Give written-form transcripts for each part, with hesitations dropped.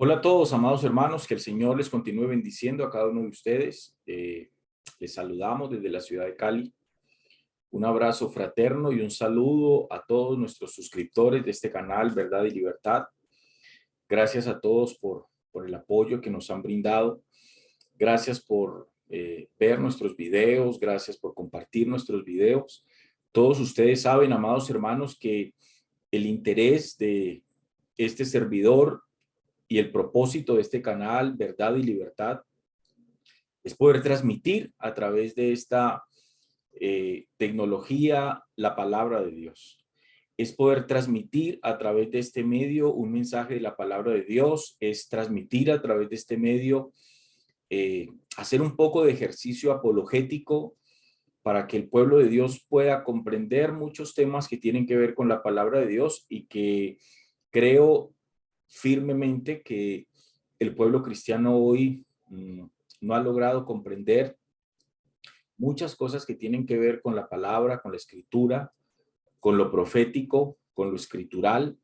Hola a todos, amados hermanos, que el Señor les continúe bendiciendo a cada uno de ustedes. Les saludamos desde la ciudad de Cali. Un abrazo fraterno y un saludo a todos nuestros suscriptores de este canal, Verdad y Libertad. Gracias a todos por el apoyo que nos han brindado. Gracias por ver nuestros videos, gracias por compartir nuestros videos. Todos ustedes saben, amados hermanos, que el interés de este servidor y el propósito de este canal, Verdad y Libertad, es poder transmitir a través de esta tecnología la palabra de Dios. Es poder transmitir a través de este medio un mensaje de la palabra de Dios, es transmitir a través de este medio, hacer un poco de ejercicio apologético para que el pueblo de Dios pueda comprender muchos temas que tienen que ver con la palabra de Dios y que creo firmemente que el pueblo cristiano hoy no ha logrado comprender muchas cosas que tienen que ver con la palabra, con la escritura, con lo profético, con lo escritural,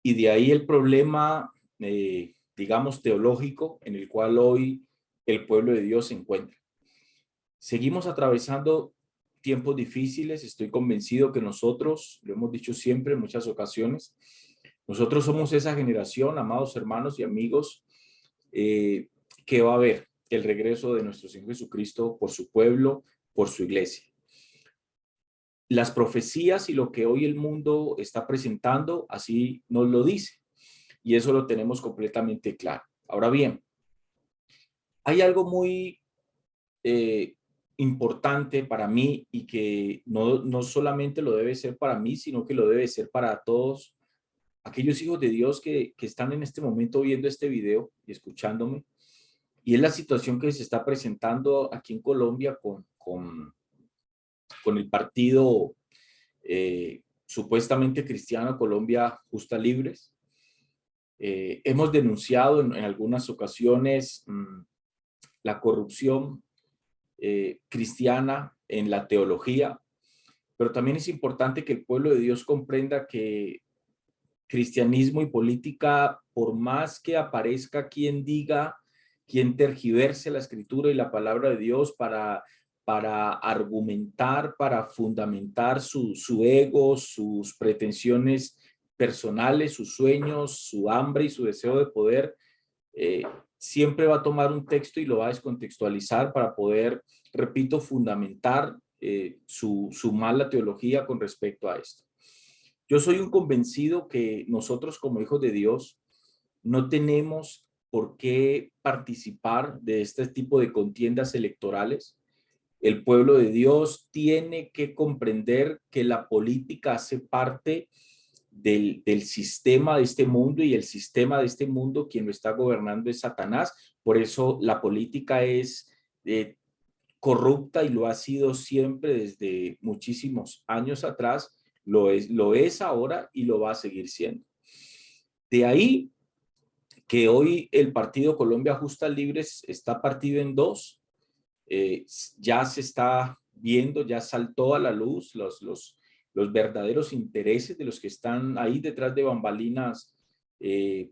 y de ahí el problema, digamos, teológico en el cual hoy el pueblo de Dios se encuentra. Seguimos atravesando tiempos difíciles. Estoy convencido que nosotros, lo hemos dicho siempre en muchas ocasiones, nosotros somos esa generación, amados hermanos y amigos, que va a ver el regreso de nuestro Señor Jesucristo por su pueblo, por su iglesia. Las profecías y lo que hoy el mundo está presentando, así nos lo dice, y eso lo tenemos completamente claro. Ahora bien, hay algo muy importante para mí y que no solamente lo debe ser para mí, sino que lo debe ser para todos aquellos hijos de Dios que están en este momento viendo este video y escuchándome. Y es la situación que se está presentando aquí en Colombia con el partido supuestamente cristiano Colombia Justa Libres. Hemos denunciado en algunas ocasiones la corrupción cristiana en la teología, pero también es importante que el pueblo de Dios comprenda que cristianismo y política, por más que aparezca quien diga, quien tergiverse la escritura y la palabra de Dios para argumentar, para fundamentar su ego, sus pretensiones personales, sus sueños, su hambre y su deseo de poder, siempre va a tomar un texto y lo va a descontextualizar para poder, repito, fundamentar su mala teología con respecto a esto. Yo soy un convencido que nosotros como hijos de Dios no tenemos por qué participar de este tipo de contiendas electorales. El pueblo de Dios tiene que comprender que la política hace parte del sistema de este mundo, y el sistema de este mundo quien lo está gobernando es Satanás. Por eso la política es corrupta y lo ha sido siempre desde muchísimos años atrás. Lo es ahora y lo va a seguir siendo. De ahí que hoy el partido Colombia Justa Libres está partido en dos. Ya se está viendo, ya saltó a la luz los verdaderos intereses de los que están ahí detrás de bambalinas,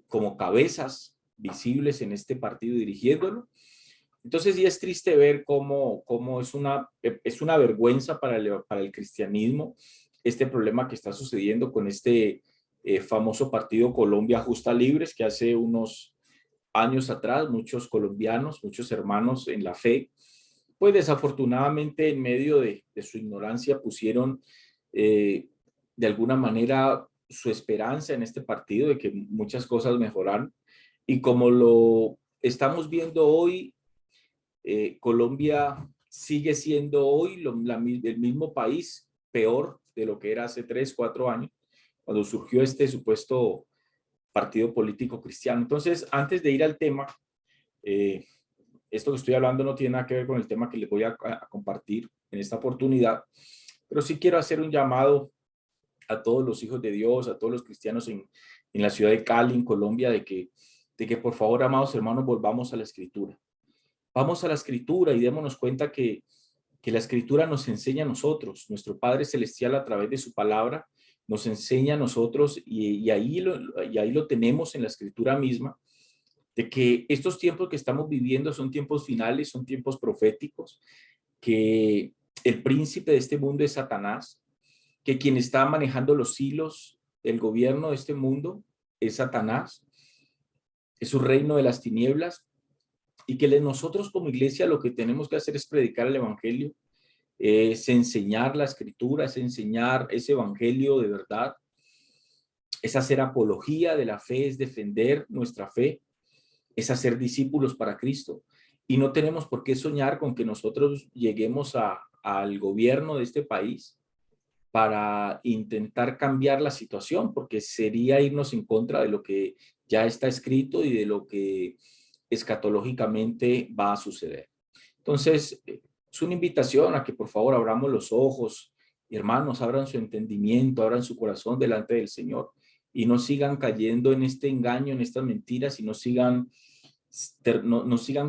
como cabezas visibles en este partido dirigiéndolo. Entonces sí es triste ver cómo es una vergüenza para el cristianismo este problema que está sucediendo con este famoso partido Colombia Justa Libres, que hace unos años atrás muchos colombianos, muchos hermanos en la fe, pues desafortunadamente en medio de su ignorancia pusieron de alguna manera su esperanza en este partido de que muchas cosas mejoraran. Y como lo estamos viendo hoy, Colombia sigue siendo hoy el mismo país, peor de lo que era hace 3, 4 años, cuando surgió este supuesto partido político cristiano. Entonces, antes de ir al tema, esto que estoy hablando no tiene nada que ver con el tema que les voy a compartir en esta oportunidad, pero sí quiero hacer un llamado a todos los hijos de Dios, a todos los cristianos en la ciudad de Cali, en Colombia, de que por favor, amados hermanos, volvamos a la escritura. Vamos a la escritura y démonos cuenta que la escritura nos enseña a nosotros, nuestro Padre Celestial a través de su palabra, nos enseña a nosotros y ahí lo tenemos en la escritura misma, de que estos tiempos que estamos viviendo son tiempos finales, son tiempos proféticos, que el príncipe de este mundo es Satanás, que quien está manejando los hilos del gobierno de este mundo es Satanás, es su reino de las tinieblas, y que nosotros como iglesia lo que tenemos que hacer es predicar el evangelio, es enseñar la escritura, es enseñar ese evangelio de verdad, es hacer apología de la fe, es defender nuestra fe, es hacer discípulos para Cristo. Y no tenemos por qué soñar con que nosotros lleguemos al gobierno de este país para intentar cambiar la situación, porque sería irnos en contra de lo que ya está escrito y de lo que escatológicamente va a suceder. Entonces, es una invitación a que por favor abramos los ojos, hermanos, abran su entendimiento, abran su corazón delante del Señor y no sigan cayendo en este engaño, en estas mentiras y no sigan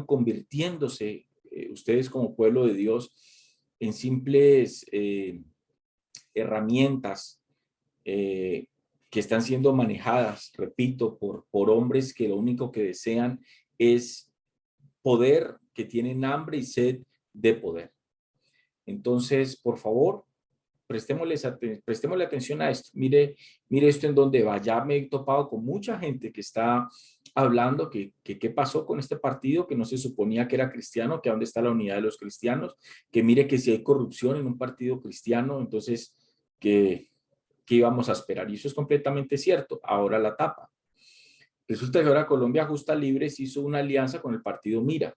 convirtiéndose ustedes como pueblo de Dios en simples herramientas que están siendo manejadas, repito, por hombres que lo único que desean es poder, que tienen hambre y sed de poder. Entonces, por favor, prestémosle atención a esto. Mire esto en donde va. Ya me he topado con mucha gente que está hablando que qué pasó con este partido, que no se suponía que era cristiano, que dónde está la unidad de los cristianos, que mire que si hay corrupción en un partido cristiano, entonces que íbamos a esperar. Y eso es completamente cierto. Ahora la tapa. Resulta que ahora Colombia Justa Libres hizo una alianza con el partido Mira.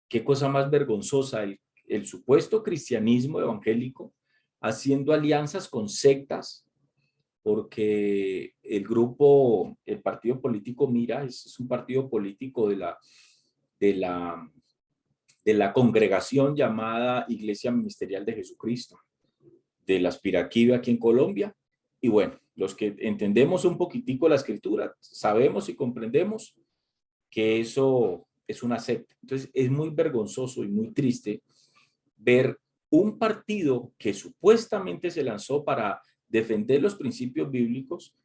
Qué cosa más vergonzosa, el supuesto cristianismo evangélico haciendo alianzas con sectas, porque el partido político Mira es un partido político de la, de la congregación llamada Iglesia Ministerial de Jesucristo, de la Espiraquí aquí en Colombia. Y bueno, los que entendemos un poquitico la escritura, sabemos y comprendemos que eso es una secta. Entonces es muy vergonzoso y muy triste ver un partido que supuestamente se lanzó para defender los principios bíblicos,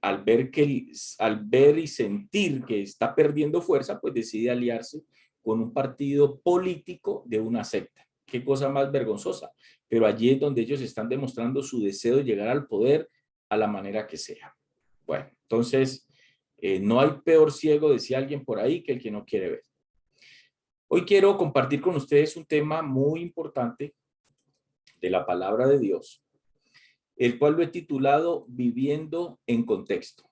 al ver y sentir que está perdiendo fuerza, pues decide aliarse con un partido político de una secta. Qué cosa más vergonzosa. Pero allí es donde ellos están demostrando su deseo de llegar al poder a la manera que sea. Bueno, entonces, no hay peor ciego, decía alguien por ahí, que el que no quiere ver. Hoy quiero compartir con ustedes un tema muy importante de la palabra de Dios, el cual lo he titulado Viviendo en Contexto.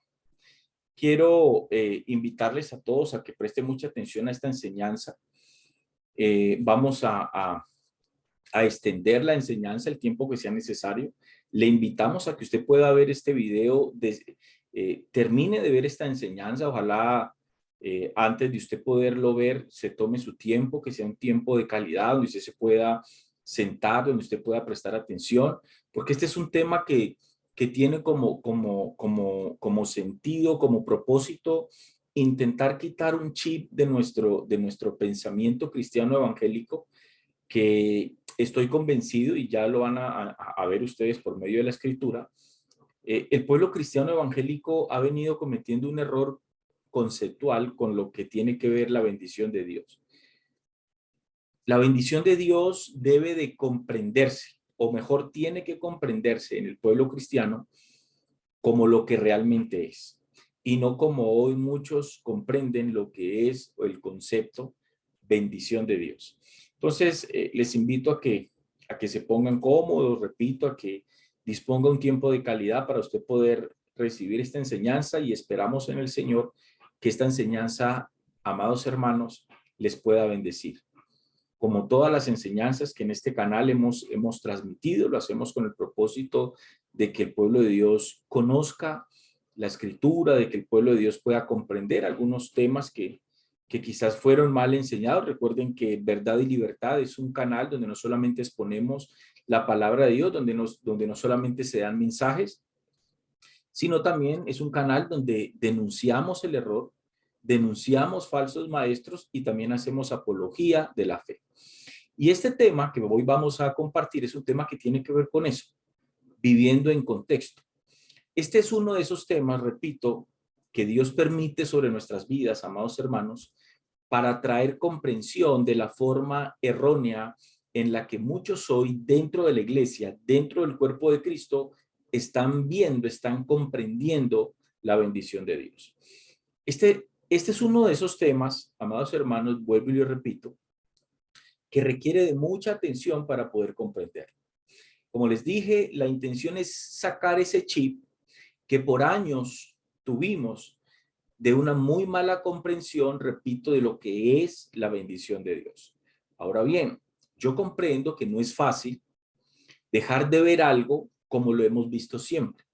Quiero invitarles a todos a que presten mucha atención a esta enseñanza. Vamos a extender la enseñanza el tiempo que sea necesario. Le invitamos a que usted pueda ver este video, termine de ver esta enseñanza, ojalá antes de usted poderlo ver, se tome su tiempo, que sea un tiempo de calidad, donde usted se pueda sentar, donde usted pueda prestar atención, porque este es un tema que tiene como sentido, como propósito, intentar quitar un chip de nuestro pensamiento cristiano evangélico, que estoy convencido, y ya lo van a ver ustedes por medio de la escritura, el pueblo cristiano evangélico ha venido cometiendo un error conceptual con lo que tiene que ver la bendición de Dios. La bendición de Dios debe de comprenderse, o mejor, tiene que comprenderse en el pueblo cristiano como lo que realmente es, y no como hoy muchos comprenden lo que es el concepto bendición de Dios. Entonces, les invito a que se pongan cómodos, repito, a que disponga un tiempo de calidad para usted poder recibir esta enseñanza, y esperamos en el Señor que esta enseñanza, amados hermanos, les pueda bendecir. Como todas las enseñanzas que en este canal hemos transmitido, lo hacemos con el propósito de que el pueblo de Dios conozca la escritura, de que el pueblo de Dios pueda comprender algunos temas que quizás fueron mal enseñados. Recuerden que Verdad y Libertad es un canal donde no solamente exponemos la palabra de Dios, donde no solamente se dan mensajes, sino también es un canal donde denunciamos el error, denunciamos falsos maestros y también hacemos apología de la fe. Y este tema que hoy vamos a compartir es un tema que tiene que ver con eso, viviendo en contexto. Este es uno de esos temas, repito, que Dios permite sobre nuestras vidas, amados hermanos, para traer comprensión de la forma errónea en la que muchos hoy dentro de la iglesia, dentro del cuerpo de Cristo, están viendo, están comprendiendo la bendición de Dios. Este es uno de esos temas, amados hermanos, vuelvo y lo repito, que requiere de mucha atención para poder comprender. Como les dije, la intención es sacar ese chip que por años tuvimos de una muy mala comprensión, repito, de lo que es la bendición de Dios. Ahora bien, yo comprendo que no es fácil dejar de ver algo como lo hemos visto siempre.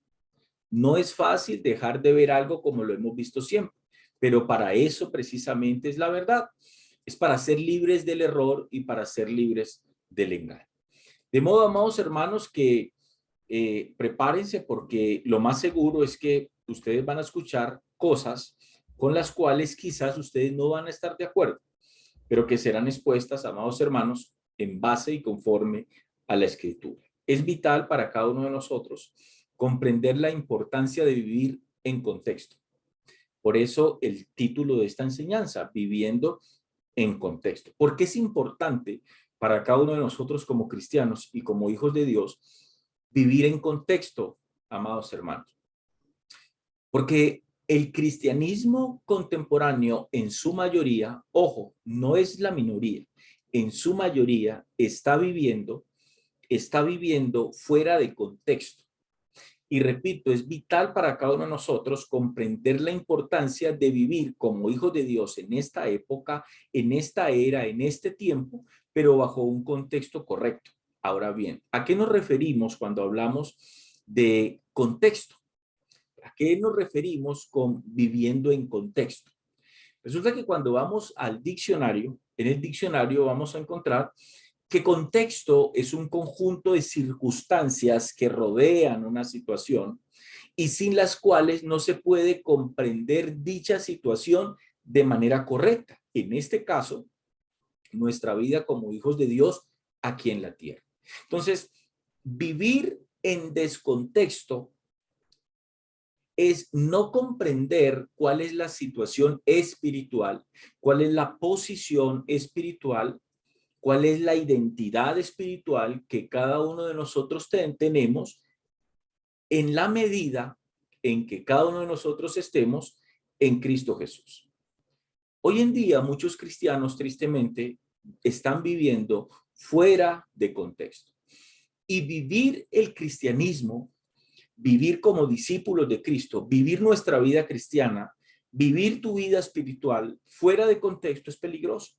No es fácil dejar de ver algo como lo hemos visto siempre, pero para eso precisamente es la verdad. Es para ser libres del error y para ser libres del engaño. De modo, amados hermanos, que prepárense porque lo más seguro es que ustedes van a escuchar cosas con las cuales quizás ustedes no van a estar de acuerdo, pero que serán expuestas, amados hermanos, en base y conforme a la Escritura. Es vital para cada uno de nosotros comprender la importancia de vivir en contexto. Por eso el título de esta enseñanza, Viviendo en Contexto. Porque es importante para cada uno de nosotros como cristianos y como hijos de Dios vivir en contexto, amados hermanos. Porque el cristianismo contemporáneo en su mayoría, ojo, no es la minoría, en su mayoría está viviendo fuera de contexto. Y repito, es vital para cada uno de nosotros comprender la importancia de vivir como hijos de Dios en esta época, en esta era, en este tiempo, pero bajo un contexto correcto. Ahora bien, ¿a qué nos referimos cuando hablamos de contexto? ¿A qué nos referimos con viviendo en contexto? Resulta que cuando vamos al diccionario, en el diccionario vamos a encontrar que contexto es un conjunto de circunstancias que rodean una situación y sin las cuales no se puede comprender dicha situación de manera correcta. En este caso, nuestra vida como hijos de Dios aquí en la tierra. Entonces, vivir en descontexto es no comprender cuál es la situación espiritual, cuál es la posición espiritual, cuál es la identidad espiritual que cada uno de nosotros tenemos en la medida en que cada uno de nosotros estemos en Cristo Jesús. Hoy en día muchos cristianos tristemente están viviendo fuera de contexto. Y vivir el cristianismo, vivir como discípulos de Cristo, vivir nuestra vida cristiana, vivir tu vida espiritual fuera de contexto es peligroso.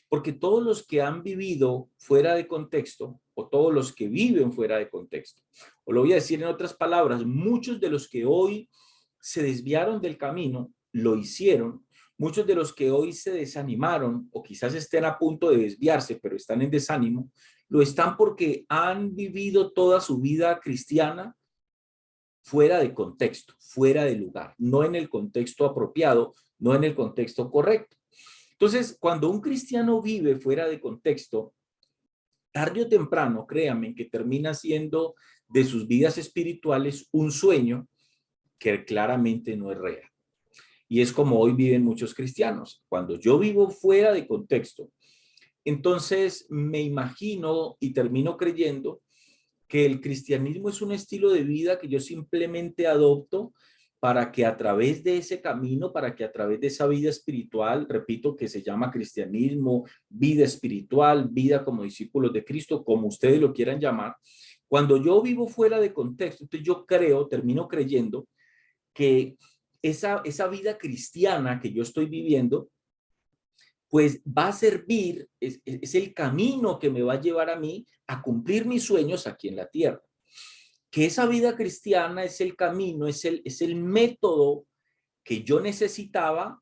Porque todos los que han vivido fuera de contexto, o todos los que viven fuera de contexto, o lo voy a decir en otras palabras, muchos de los que hoy se desviaron del camino, lo hicieron, muchos de los que hoy se desanimaron, o quizás estén a punto de desviarse, pero están en desánimo, lo están porque han vivido toda su vida cristiana fuera de contexto, fuera de lugar, no en el contexto apropiado, no en el contexto correcto. Entonces, cuando un cristiano vive fuera de contexto, tarde o temprano, créanme, que termina siendo de sus vidas espirituales un sueño que claramente no es real. Y es como hoy viven muchos cristianos. Cuando yo vivo fuera de contexto, entonces me imagino y termino creyendo que el cristianismo es un estilo de vida que yo simplemente adopto para que a través de ese camino, para que a través de esa vida espiritual, repito, que se llama cristianismo, vida espiritual, vida como discípulos de Cristo, como ustedes lo quieran llamar, cuando yo vivo fuera de contexto, entonces yo termino creyendo que esa vida cristiana que yo estoy viviendo, pues va a servir, es el camino que me va a llevar a mí a cumplir mis sueños aquí en la tierra. Que esa vida cristiana es el camino, es el método que yo necesitaba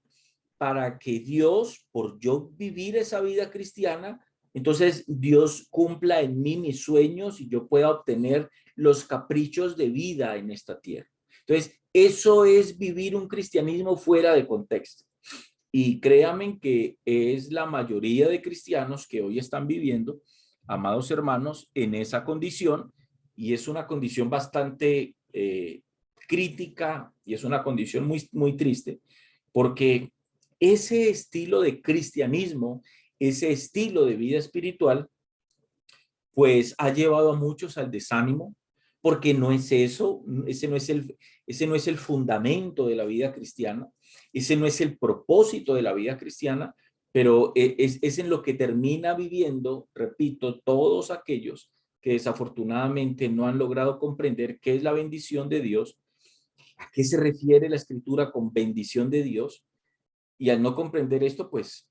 para que Dios, por yo vivir esa vida cristiana, entonces Dios cumpla en mí mis sueños y yo pueda obtener los caprichos de vida en esta tierra. Entonces, eso es vivir un cristianismo fuera de contexto. Y créanme que es la mayoría de cristianos que hoy están viviendo, amados hermanos, en esa condición, y es una condición bastante crítica y es una condición muy, muy triste, porque ese estilo de cristianismo, ese estilo de vida espiritual, pues ha llevado a muchos al desánimo, porque no es eso, ese no es el fundamento de la vida cristiana, ese no es el propósito de la vida cristiana, pero es en lo que termina viviendo, repito, todos aquellos que desafortunadamente no han logrado comprender qué es la bendición de Dios, a qué se refiere la escritura con bendición de Dios, y al no comprender esto, pues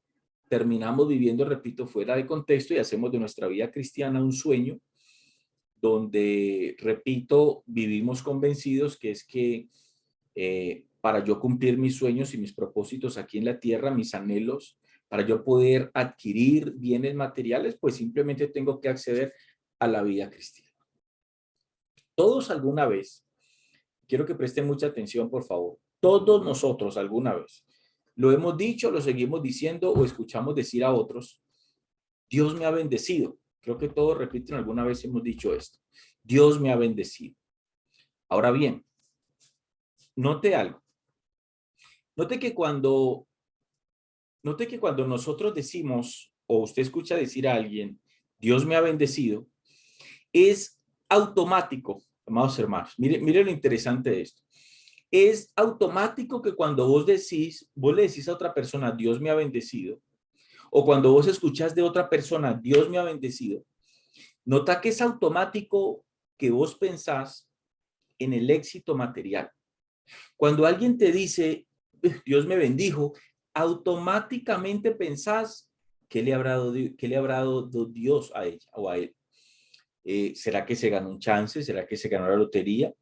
terminamos viviendo, repito, fuera de contexto y hacemos de nuestra vida cristiana un sueño donde, repito, vivimos convencidos que es que para yo cumplir mis sueños y mis propósitos aquí en la tierra, mis anhelos, para yo poder adquirir bienes materiales, pues simplemente tengo que acceder a la vida cristiana. Todos alguna vez, quiero que presten mucha atención, por favor, todos nosotros alguna vez, lo hemos dicho, lo seguimos diciendo o escuchamos decir a otros, Dios me ha bendecido. Creo que todos repiten, alguna vez hemos dicho esto. Dios me ha bendecido. Ahora bien, note algo. Note que cuando nosotros decimos, o usted escucha decir a alguien, Dios me ha bendecido, es automático, amados hermanos. Mire lo interesante de esto. Es automático que cuando vos le decís a otra persona, Dios me ha bendecido, o cuando vos escuchás de otra persona, Dios me ha bendecido, nota que es automático que vos pensás en el éxito material. Cuando alguien te dice, Dios me bendijo, automáticamente pensás, ¿qué le habrá dado Dios a ella o a él? ¿Será que se ganó un chance? ¿Será que se ganó la lotería?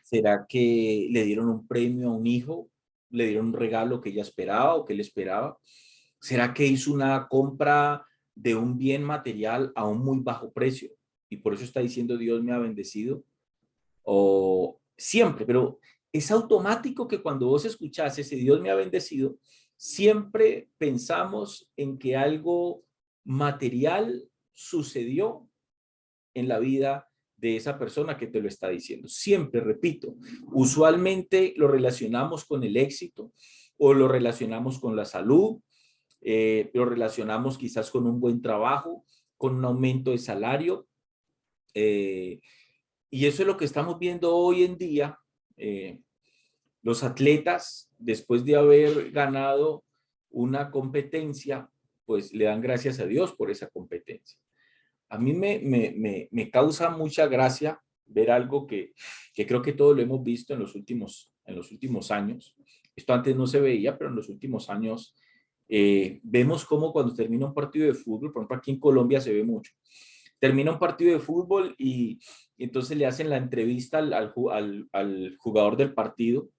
¿Será que le dieron un premio a un hijo? ¿Le dieron un regalo que ella esperaba o que él esperaba? ¿Será que hizo una compra de un bien material a un muy bajo precio? Y por eso está diciendo Dios me ha bendecido. O siempre, pero es automático que cuando vos escuchás ese Dios me ha bendecido, siempre pensamos en que algo material sucedió en la vida de esa persona que te lo está diciendo. Siempre, repito, usualmente lo relacionamos con el éxito o lo relacionamos con la salud, lo relacionamos quizás con un buen trabajo, con un aumento de salario, y eso es lo que estamos viendo hoy en día. Los atletas, después de haber ganado una competencia, pues le dan gracias a Dios por esa competencia. A mí me causa mucha gracia ver algo que creo que todos lo hemos visto en los últimos años. Esto antes no se veía, pero en los últimos años vemos cómo cuando termina un partido de fútbol, por ejemplo aquí en Colombia se ve mucho, termina un partido de fútbol y entonces le hacen la entrevista al jugador del partido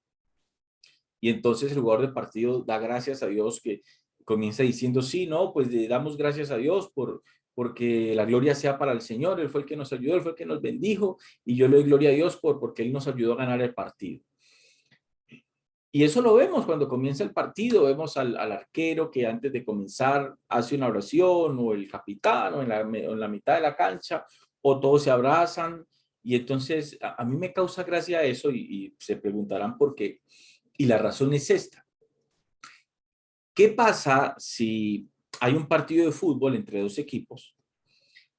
y entonces el jugador del partido da gracias a Dios, que comienza diciendo, sí, no, pues le damos gracias a Dios porque la gloria sea para el Señor, Él fue el que nos ayudó, Él fue el que nos bendijo, y yo le doy gloria a Dios porque Él nos ayudó a ganar el partido. Y eso lo vemos cuando comienza el partido, vemos al arquero que antes de comenzar hace una oración, o el capitán, o en la mitad de la cancha, o todos se abrazan, y entonces a mí me causa gracia eso, y se preguntarán por qué, y la razón es esta. ¿Qué pasa si hay un partido de fútbol entre dos equipos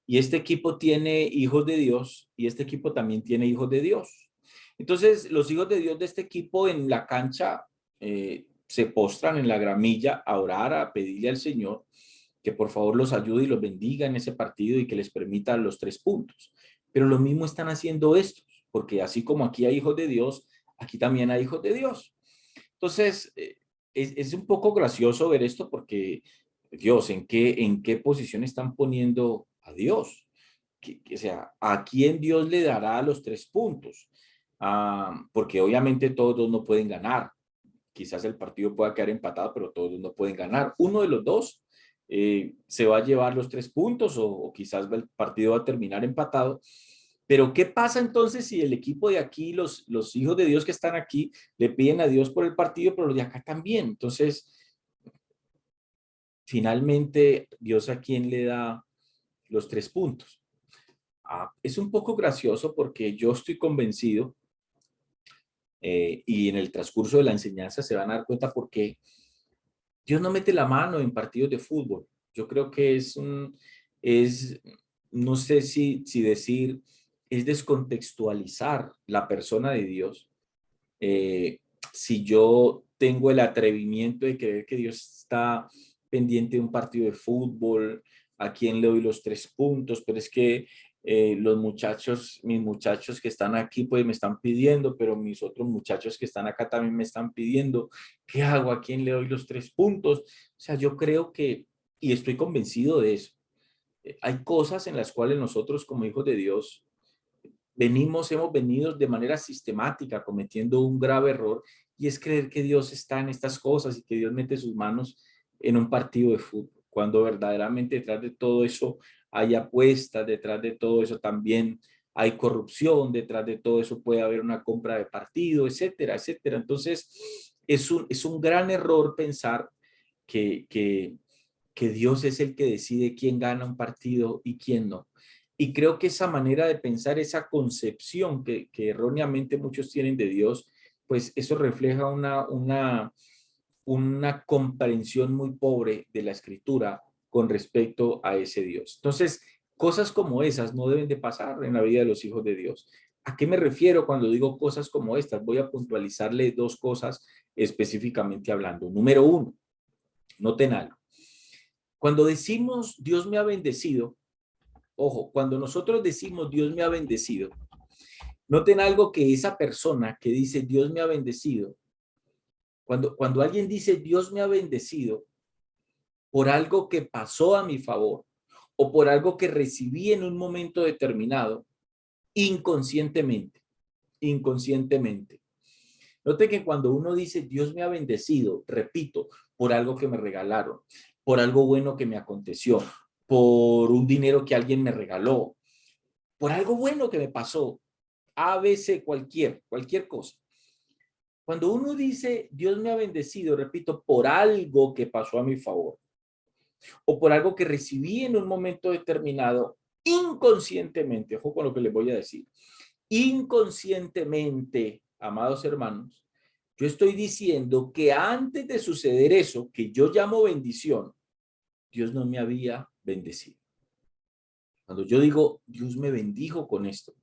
y este equipo tiene hijos de Dios y este equipo también tiene hijos de Dios? Entonces, los hijos de Dios de este equipo en la cancha se postran en la gramilla a orar, a pedirle al Señor que por favor los ayude y los bendiga en ese partido y que les permita los 3 puntos. Pero lo mismo están haciendo estos, porque así como aquí hay hijos de Dios, aquí también hay hijos de Dios. Entonces, es un poco gracioso ver esto porque, Dios, en qué posición están poniendo a Dios? O sea, ¿a quién Dios le dará los 3 puntos? Porque obviamente todos no pueden ganar. Quizás el partido pueda quedar empatado, pero todos no pueden ganar. Uno de los dos se va a llevar los 3 puntos o quizás el partido va a terminar empatado. Pero ¿qué pasa entonces si el equipo de aquí, los hijos de Dios que están aquí, le piden a Dios por el partido, pero los de acá también? Entonces, finalmente, ¿Dios a quién le da los 3 puntos? Es un poco gracioso porque yo estoy convencido Y en el transcurso de la enseñanza se van a dar cuenta por qué Dios no mete la mano en partidos de fútbol. Yo creo que es, no sé si decir, es descontextualizar la persona de Dios. Eh, si yo tengo el atrevimiento de creer que Dios está pendiente de un partido de fútbol, a quién le doy los 3 puntos, pero es que mis muchachos que están aquí, pues me están pidiendo, pero mis otros muchachos que están acá también me están pidiendo, ¿qué hago? ¿A quién le doy los 3 puntos? O sea, yo creo que, y estoy convencido de eso, hay cosas en las cuales nosotros como hijos de Dios hemos venido de manera sistemática cometiendo un grave error, y es creer que Dios está en estas cosas y que Dios mete sus manos en un partido de fútbol, cuando verdaderamente detrás de todo eso hay apuestas, detrás de todo eso también hay corrupción, detrás de todo eso puede haber una compra de partido, etcétera, etcétera. Entonces, es un gran error pensar que, que, que Dios es el que decide quién gana un partido y quién no. Y creo que esa manera de pensar, esa concepción que erróneamente muchos tienen de Dios, pues eso refleja una comprensión muy pobre de la escritura con respecto a ese Dios. Entonces, cosas como esas no deben de pasar en la vida de los hijos de Dios. ¿A qué me refiero cuando digo cosas como estas? Voy a puntualizarle 2 cosas específicamente hablando. Número 1, noten algo. Cuando decimos Dios me ha bendecido, ojo, cuando nosotros decimos Dios me ha bendecido, noten algo, que esa persona que dice Dios me ha bendecido, cuando alguien dice Dios me ha bendecido por algo que pasó a mi favor o por algo que recibí en un momento determinado, inconscientemente. Note que cuando uno dice Dios me ha bendecido, repito, por algo que me regalaron, por algo bueno que me aconteció, por un dinero que alguien me regaló, por algo bueno que me pasó, a veces cualquier cosa. Cuando uno dice Dios me ha bendecido, repito, por algo que pasó a mi favor o por algo que recibí en un momento determinado, inconscientemente, ojo con lo que les voy a decir, inconscientemente, amados hermanos, yo estoy diciendo que antes de suceder eso que yo llamo bendición, Dios no me había bendecido. Cuando yo digo Dios me bendijo con esto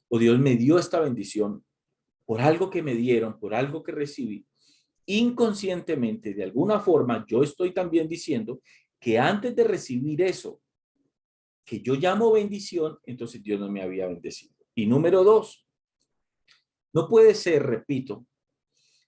o Dios me dio esta bendición por algo que me dieron, por algo que recibí, inconscientemente, de alguna forma, yo estoy también diciendo que antes de recibir eso que yo llamo bendición, entonces Dios no me había bendecido. Y número 2, no puede ser, repito,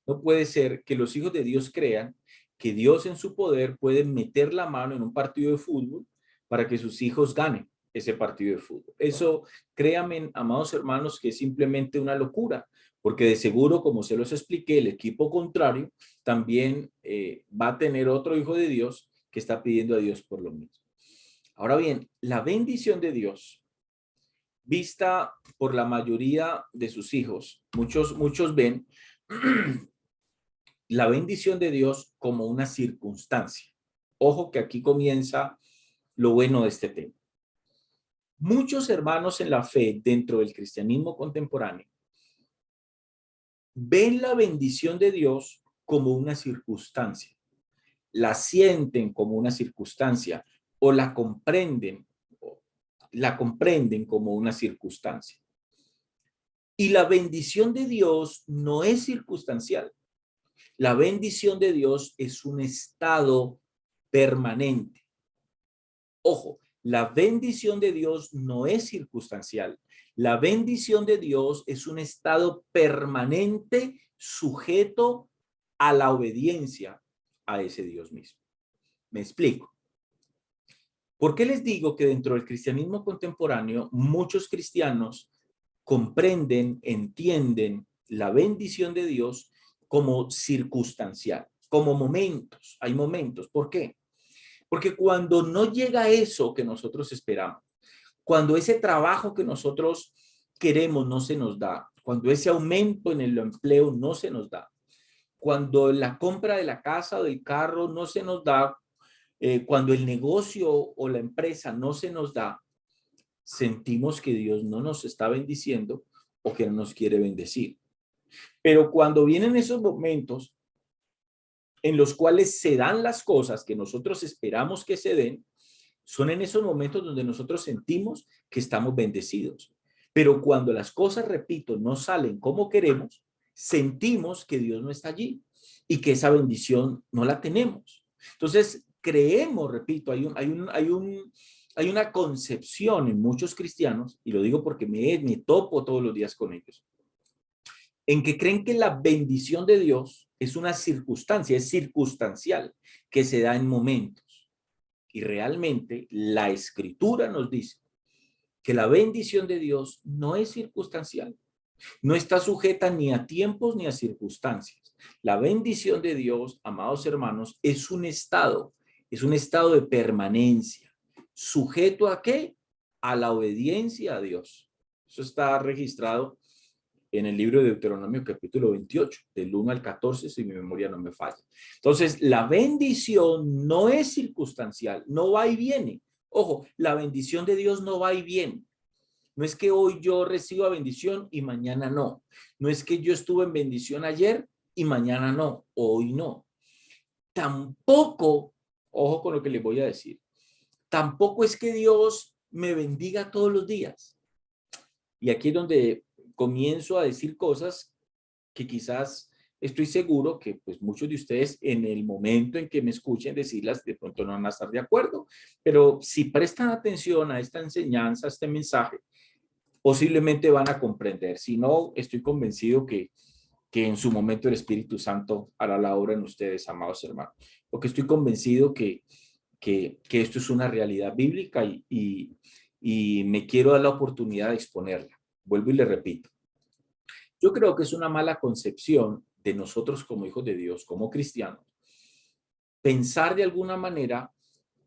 no puede ser que los hijos de Dios crean que Dios en su poder puede meter la mano en un partido de fútbol para que sus hijos ganen ese partido de fútbol. Eso, créanme, amados hermanos, que es simplemente una locura, porque de seguro, como se los expliqué, el equipo contrario también va a tener otro hijo de Dios que está pidiendo a Dios por lo mismo. Ahora bien, la bendición de Dios, vista por la mayoría de sus hijos, muchos ven la bendición de Dios como una circunstancia. Ojo que aquí comienza lo bueno de este tema. Muchos hermanos en la fe dentro del cristianismo contemporáneo ven la bendición de Dios como una circunstancia, la sienten como una circunstancia o la comprenden como una circunstancia. Y la bendición de Dios no es circunstancial. La bendición de Dios es un estado permanente. Ojo, la bendición de Dios no es circunstancial. La bendición de Dios es un estado permanente sujeto a la obediencia a ese Dios mismo. Me explico. ¿Por qué les digo que dentro del cristianismo contemporáneo muchos cristianos comprenden, entienden la bendición de Dios como circunstancial, como momentos? Hay momentos. ¿Por qué? Porque cuando no llega eso que nosotros esperamos, cuando ese trabajo que nosotros queremos no se nos da, cuando ese aumento en el empleo no se nos da, cuando la compra de la casa o del carro no se nos da, cuando el negocio o la empresa no se nos da, sentimos que Dios no nos está bendiciendo o que no nos quiere bendecir. Pero cuando vienen esos momentos en los cuales se dan las cosas que nosotros esperamos que se den, son en esos momentos donde nosotros sentimos que estamos bendecidos. Pero cuando las cosas, repito, no salen como queremos, sentimos que Dios no está allí y que esa bendición no la tenemos. Entonces, creemos, repito, hay una concepción en muchos cristianos, y lo digo porque me topo todos los días con ellos, en que creen que la bendición de Dios es una circunstancia, es circunstancial, que se da en momentos. Y realmente la Escritura nos dice que la bendición de Dios no es circunstancial, no está sujeta ni a tiempos ni a circunstancias. La bendición de Dios, amados hermanos, es un estado de permanencia. ¿Sujeto a qué? A la obediencia a Dios. Eso está registrado en el libro de Deuteronomio capítulo 28, del 1 al 14, si mi memoria no me falla. Entonces, la bendición no es circunstancial, no va y viene. Ojo, la bendición de Dios no va y viene. No es que hoy yo reciba bendición y mañana no. No es que yo estuve en bendición ayer y mañana no, hoy no. Tampoco, ojo con lo que les voy a decir, tampoco es que Dios me bendiga todos los días. Y aquí es donde comienzo a decir cosas que quizás estoy seguro que pues muchos de ustedes en el momento en que me escuchen decirlas de pronto no van a estar de acuerdo, pero si prestan atención a esta enseñanza, a este mensaje, posiblemente van a comprender. Si no, estoy convencido que en su momento el Espíritu Santo hará la obra en ustedes, amados hermanos, porque estoy convencido que esto es una realidad bíblica y me quiero dar la oportunidad de exponerla. Vuelvo y le repito. Yo creo que es una mala concepción de nosotros como hijos de Dios, como cristianos, pensar de alguna manera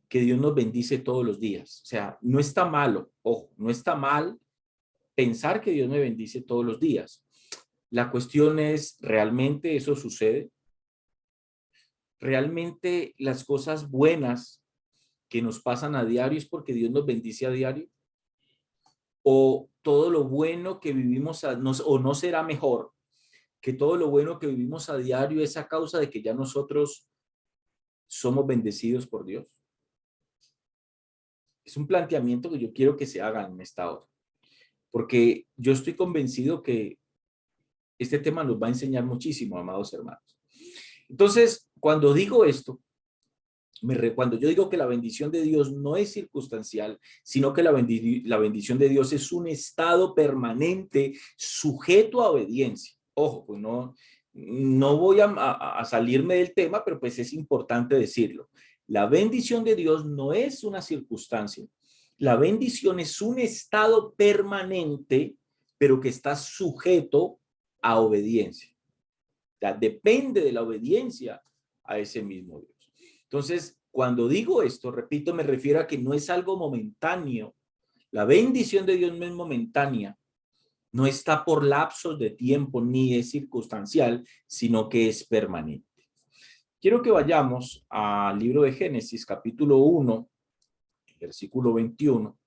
que Dios nos bendice todos los días. O sea, no está malo, ojo, no está mal pensar que Dios me bendice todos los días. La cuestión es, ¿realmente eso sucede? ¿Realmente las cosas buenas que nos pasan a diario es porque Dios nos bendice a diario? ¿O todo lo bueno que vivimos o no será mejor que todo lo bueno que vivimos a diario es a causa de que ya nosotros somos bendecidos por Dios? Es un planteamiento que yo quiero que se haga en esta hora, porque yo estoy convencido que este tema nos va a enseñar muchísimo, amados hermanos. Entonces, cuando digo esto, cuando yo digo que la bendición de Dios no es circunstancial, sino que la bendición de Dios es un estado permanente sujeto a obediencia. Ojo, pues no voy a salirme del tema, pero pues es importante decirlo. La bendición de Dios no es una circunstancia. La bendición es un estado permanente, pero que está sujeto a obediencia. O sea, depende de la obediencia a ese mismo Dios. Entonces, cuando digo esto, repito, me refiero a que no es algo momentáneo. La bendición de Dios no es momentánea, no está por lapsos de tiempo ni es circunstancial, sino que es permanente. Quiero que vayamos al libro de Génesis, capítulo 1, versículo 21.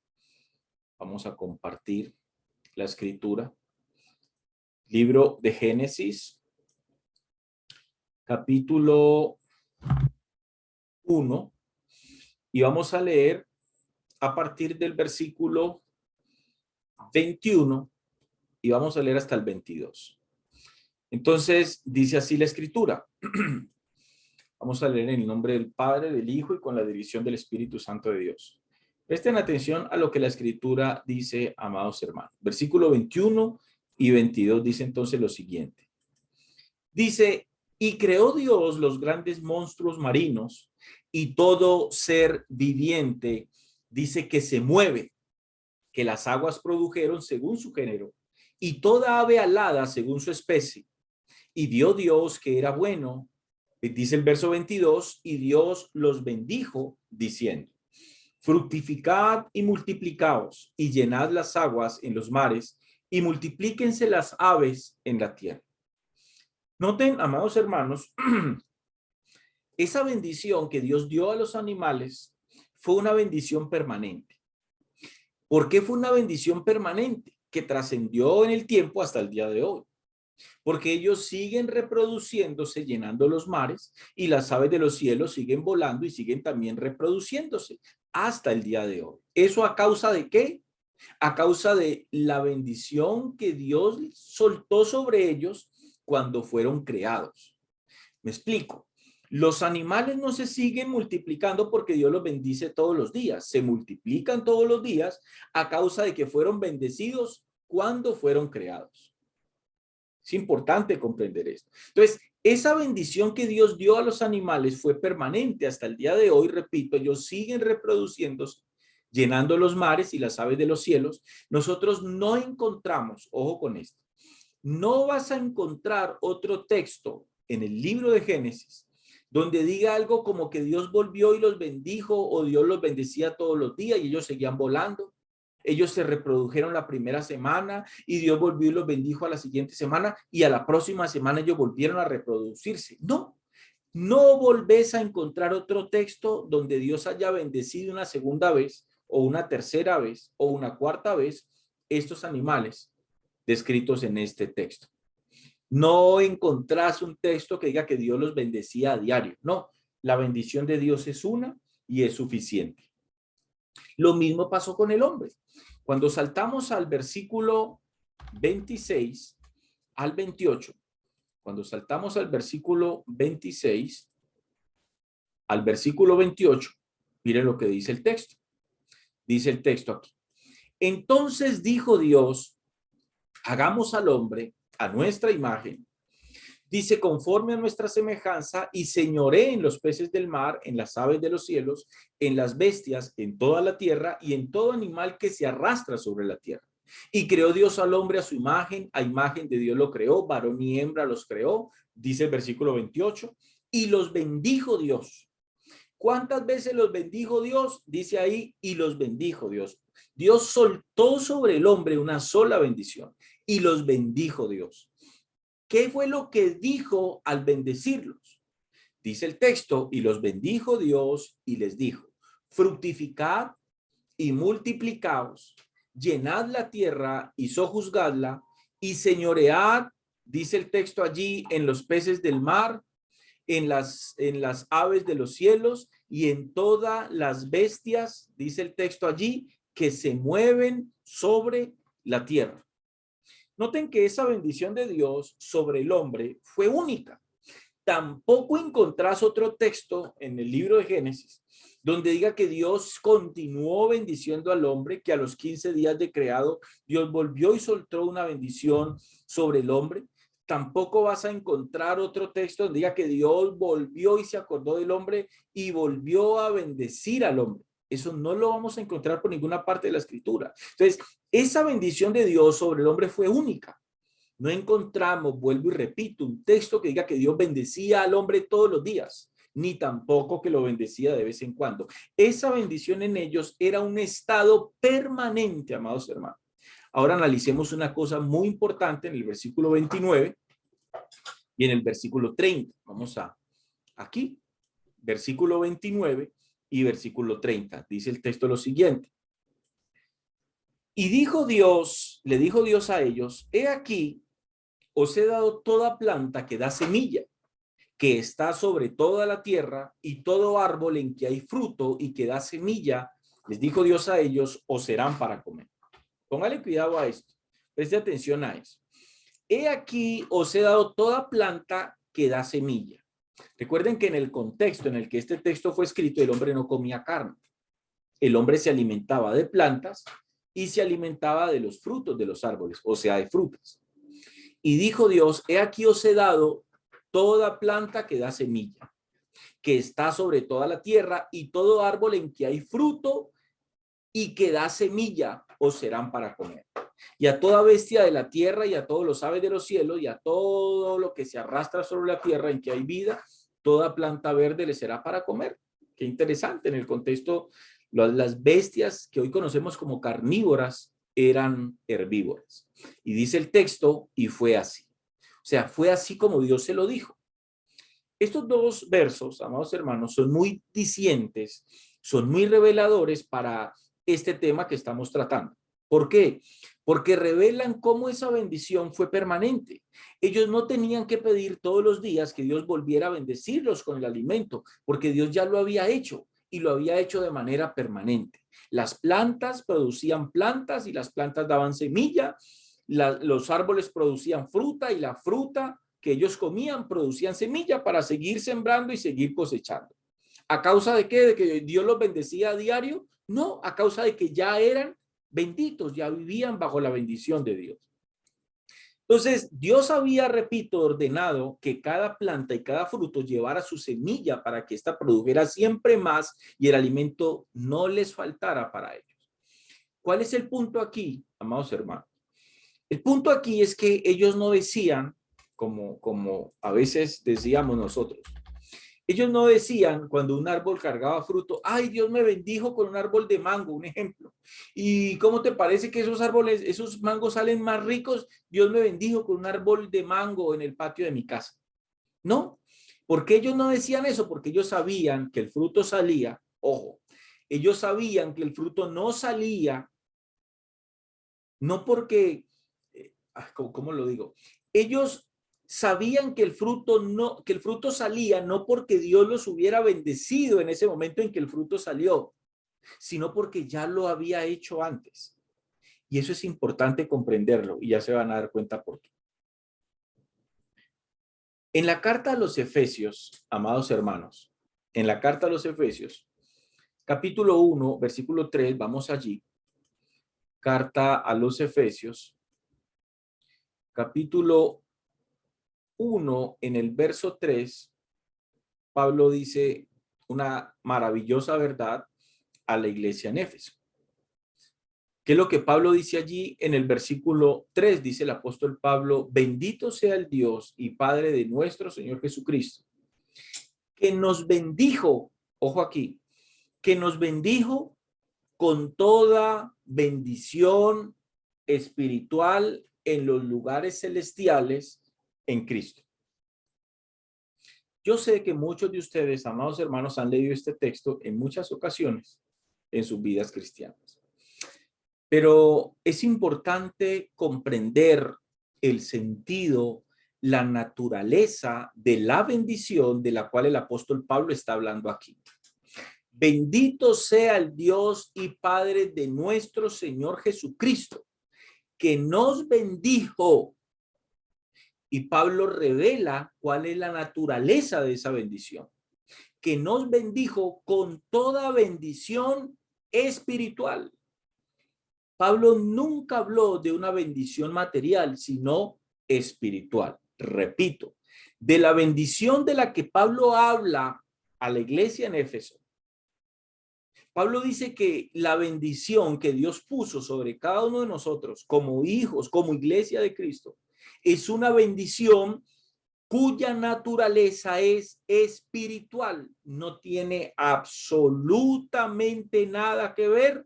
Vamos a compartir la escritura. Libro de Génesis, capítulo 1, y vamos a leer a partir del versículo 21 y vamos a leer hasta el 22. Entonces, dice así la escritura. Vamos a leer en el nombre del Padre, del Hijo y con la dirección del Espíritu Santo de Dios. Presten atención a lo que la escritura dice, amados hermanos. Versículo 21 y 22 dice entonces lo siguiente. Dice, y creó Dios los grandes monstruos marinos y todo ser viviente, dice que se mueve, que las aguas produjeron según su género, y toda ave alada según su especie. Y vio Dios que era bueno, dice el verso 22, y Dios los bendijo, diciendo, fructificad y multiplicaos, y llenad las aguas en los mares, y multiplíquense las aves en la tierra. Noten, amados hermanos, esa bendición que Dios dio a los animales fue una bendición permanente. ¿Por qué fue una bendición permanente? Que trascendió en el tiempo hasta el día de hoy. porque ellos siguen reproduciéndose, llenando los mares, y las aves de los cielos siguen volando y siguen también reproduciéndose hasta el día de hoy. ¿Eso a causa de qué? A causa de la bendición que Dios soltó sobre ellos cuando fueron creados. Me explico. Los animales no se siguen multiplicando porque Dios los bendice todos los días. Se multiplican todos los días a causa de que fueron bendecidos cuando fueron creados. Es importante comprender esto. Entonces, esa bendición que Dios dio a los animales fue permanente hasta el día de hoy. Repito, ellos siguen reproduciéndose, llenando los mares y las aves de los cielos. Nosotros no encontramos, ojo con esto, no vas a encontrar otro texto en el libro de Génesis donde diga algo como que Dios volvió y los bendijo o Dios los bendecía todos los días y ellos seguían volando. Ellos se reprodujeron la primera semana y Dios volvió y los bendijo a la siguiente semana y a la próxima semana ellos volvieron a reproducirse. No, no volvés a encontrar otro texto donde Dios haya bendecido una segunda vez o una tercera vez o una cuarta vez estos animales descritos en este texto. No encontrás un texto que diga que Dios los bendecía a diario. No, la bendición de Dios es una y es suficiente. Lo mismo pasó con el hombre. Cuando saltamos al versículo 26 al 28, cuando saltamos al versículo 26 al versículo 28, miren lo que dice el texto. Dice el texto aquí. Entonces dijo Dios, hagamos al hombre a nuestra imagen. Dice, conforme a nuestra semejanza, y señoré en los peces del mar, en las aves de los cielos, en las bestias, en toda la tierra, y en todo animal que se arrastra sobre la tierra. Y creó Dios al hombre a su imagen, a imagen de Dios lo creó, varón y hembra los creó, dice el versículo 28, y los bendijo Dios. ¿Cuántas veces los bendijo Dios? Dice ahí, y los bendijo Dios. Dios soltó sobre el hombre una sola bendición, y los bendijo Dios. ¿Qué fue lo que dijo al bendecirlos? Dice el texto, y los bendijo Dios y les dijo, fructificad y multiplicaos, llenad la tierra y sojuzgadla y señoread, dice el texto allí, en los peces del mar, en las aves de los cielos y en todas las bestias, dice el texto allí, que se mueven sobre la tierra. Noten que esa bendición de Dios sobre el hombre fue única. Tampoco encontrás otro texto en el libro de Génesis donde diga que Dios continuó bendiciendo al hombre, que a los 15 días de creado Dios volvió y soltó una bendición sobre el hombre. Tampoco vas a encontrar otro texto donde diga que Dios volvió y se acordó del hombre y volvió a bendecir al hombre. Eso no lo vamos a encontrar por ninguna parte de la escritura. Entonces, esa bendición de Dios sobre el hombre fue única. No encontramos, vuelvo y repito, un texto que diga que Dios bendecía al hombre todos los días, ni tampoco que lo bendecía de vez en cuando. Esa bendición en ellos era un estado permanente, amados hermanos. Ahora analicemos una cosa muy importante en el versículo 29 y en el versículo 30. Vamos a aquí, versículo 29 y versículo 30. Dice el texto lo siguiente. Y dijo Dios, le dijo Dios a ellos, he aquí, os he dado toda planta que da semilla, que está sobre toda la tierra, y todo árbol en que hay fruto y que da semilla, les dijo Dios a ellos, os serán para comer. Póngale cuidado a esto, preste atención a eso. He aquí, os he dado toda planta que da semilla. Recuerden que en el contexto en el que este texto fue escrito, el hombre no comía carne. El hombre se alimentaba de plantas y se alimentaba de los frutos de los árboles, o sea, de frutas. Y dijo Dios, he aquí os he dado toda planta que da semilla, que está sobre toda la tierra, y todo árbol en que hay fruto y que da semilla os serán para comer. Y a toda bestia de la tierra y a todos los aves de los cielos y a todo lo que se arrastra sobre la tierra en que hay vida, toda planta verde le será para comer. Qué interesante, en el contexto, las bestias que hoy conocemos como carnívoras eran herbívoras. Y dice el texto, y fue así. O sea, fue así como Dios se lo dijo. Estos dos versos, amados hermanos, son muy dicientes, son muy reveladores para este tema que estamos tratando. ¿Por qué? Porque revelan cómo esa bendición fue permanente. Ellos no tenían que pedir todos los días que Dios volviera a bendecirlos con el alimento, porque Dios ya lo había hecho y lo había hecho de manera permanente. Las plantas producían plantas y las plantas daban semilla, los árboles producían fruta y la fruta que ellos comían producían semilla para seguir sembrando y seguir cosechando. ¿A causa de qué? ¿De que Dios los bendecía a diario? No, a causa de que ya eran benditos, ya vivían bajo la bendición de Dios. Entonces, Dios había, repito, ordenado que cada planta y cada fruto llevara su semilla para que ésta produjera siempre más y el alimento no les faltara para ellos. ¿Cuál es el punto aquí, amados hermanos? El punto aquí es que ellos no decían, como a veces decíamos nosotros, ellos no decían cuando un árbol cargaba fruto, ay, Dios me bendijo con un árbol de mango, un ejemplo. ¿Y cómo te parece que esos árboles, esos mangos salen más ricos? Dios me bendijo con un árbol de mango en el patio de mi casa. No, porque ellos no decían eso, porque ellos sabían que el fruto salía, ojo, ellos sabían que el fruto no salía, no porque, ¿cómo lo digo? Ellos sabían que el fruto salía no porque Dios los hubiera bendecido en ese momento en que el fruto salió, sino porque ya lo había hecho antes. Y eso es importante comprenderlo y ya se van a dar cuenta por qué. En la carta a los Efesios, amados hermanos, en la carta a los Efesios, capítulo 1, versículo 3, vamos allí. Carta a los Efesios, capítulo 1, en el verso 3, Pablo dice una maravillosa verdad a la iglesia en Éfeso. ¿Qué es lo que Pablo dice allí en el versículo 3? Dice el apóstol Pablo, bendito sea el Dios y Padre de nuestro Señor Jesucristo, que nos bendijo, ojo aquí, que nos bendijo con toda bendición espiritual en los lugares celestiales en Cristo. Yo sé que muchos de ustedes, amados hermanos, han leído este texto en muchas ocasiones en sus vidas cristianas. Pero es importante comprender el sentido, la naturaleza de la bendición de la cual el apóstol Pablo está hablando aquí. Bendito sea el Dios y Padre de nuestro Señor Jesucristo, que nos bendijo. Y Pablo revela cuál es la naturaleza de esa bendición, que nos bendijo con toda bendición espiritual. Pablo nunca habló de una bendición material, sino espiritual. Repito, de la bendición de la que Pablo habla a la iglesia en Éfeso. Pablo dice que la bendición que Dios puso sobre cada uno de nosotros como hijos, como iglesia de Cristo, es una bendición cuya naturaleza es espiritual. No tiene absolutamente nada que ver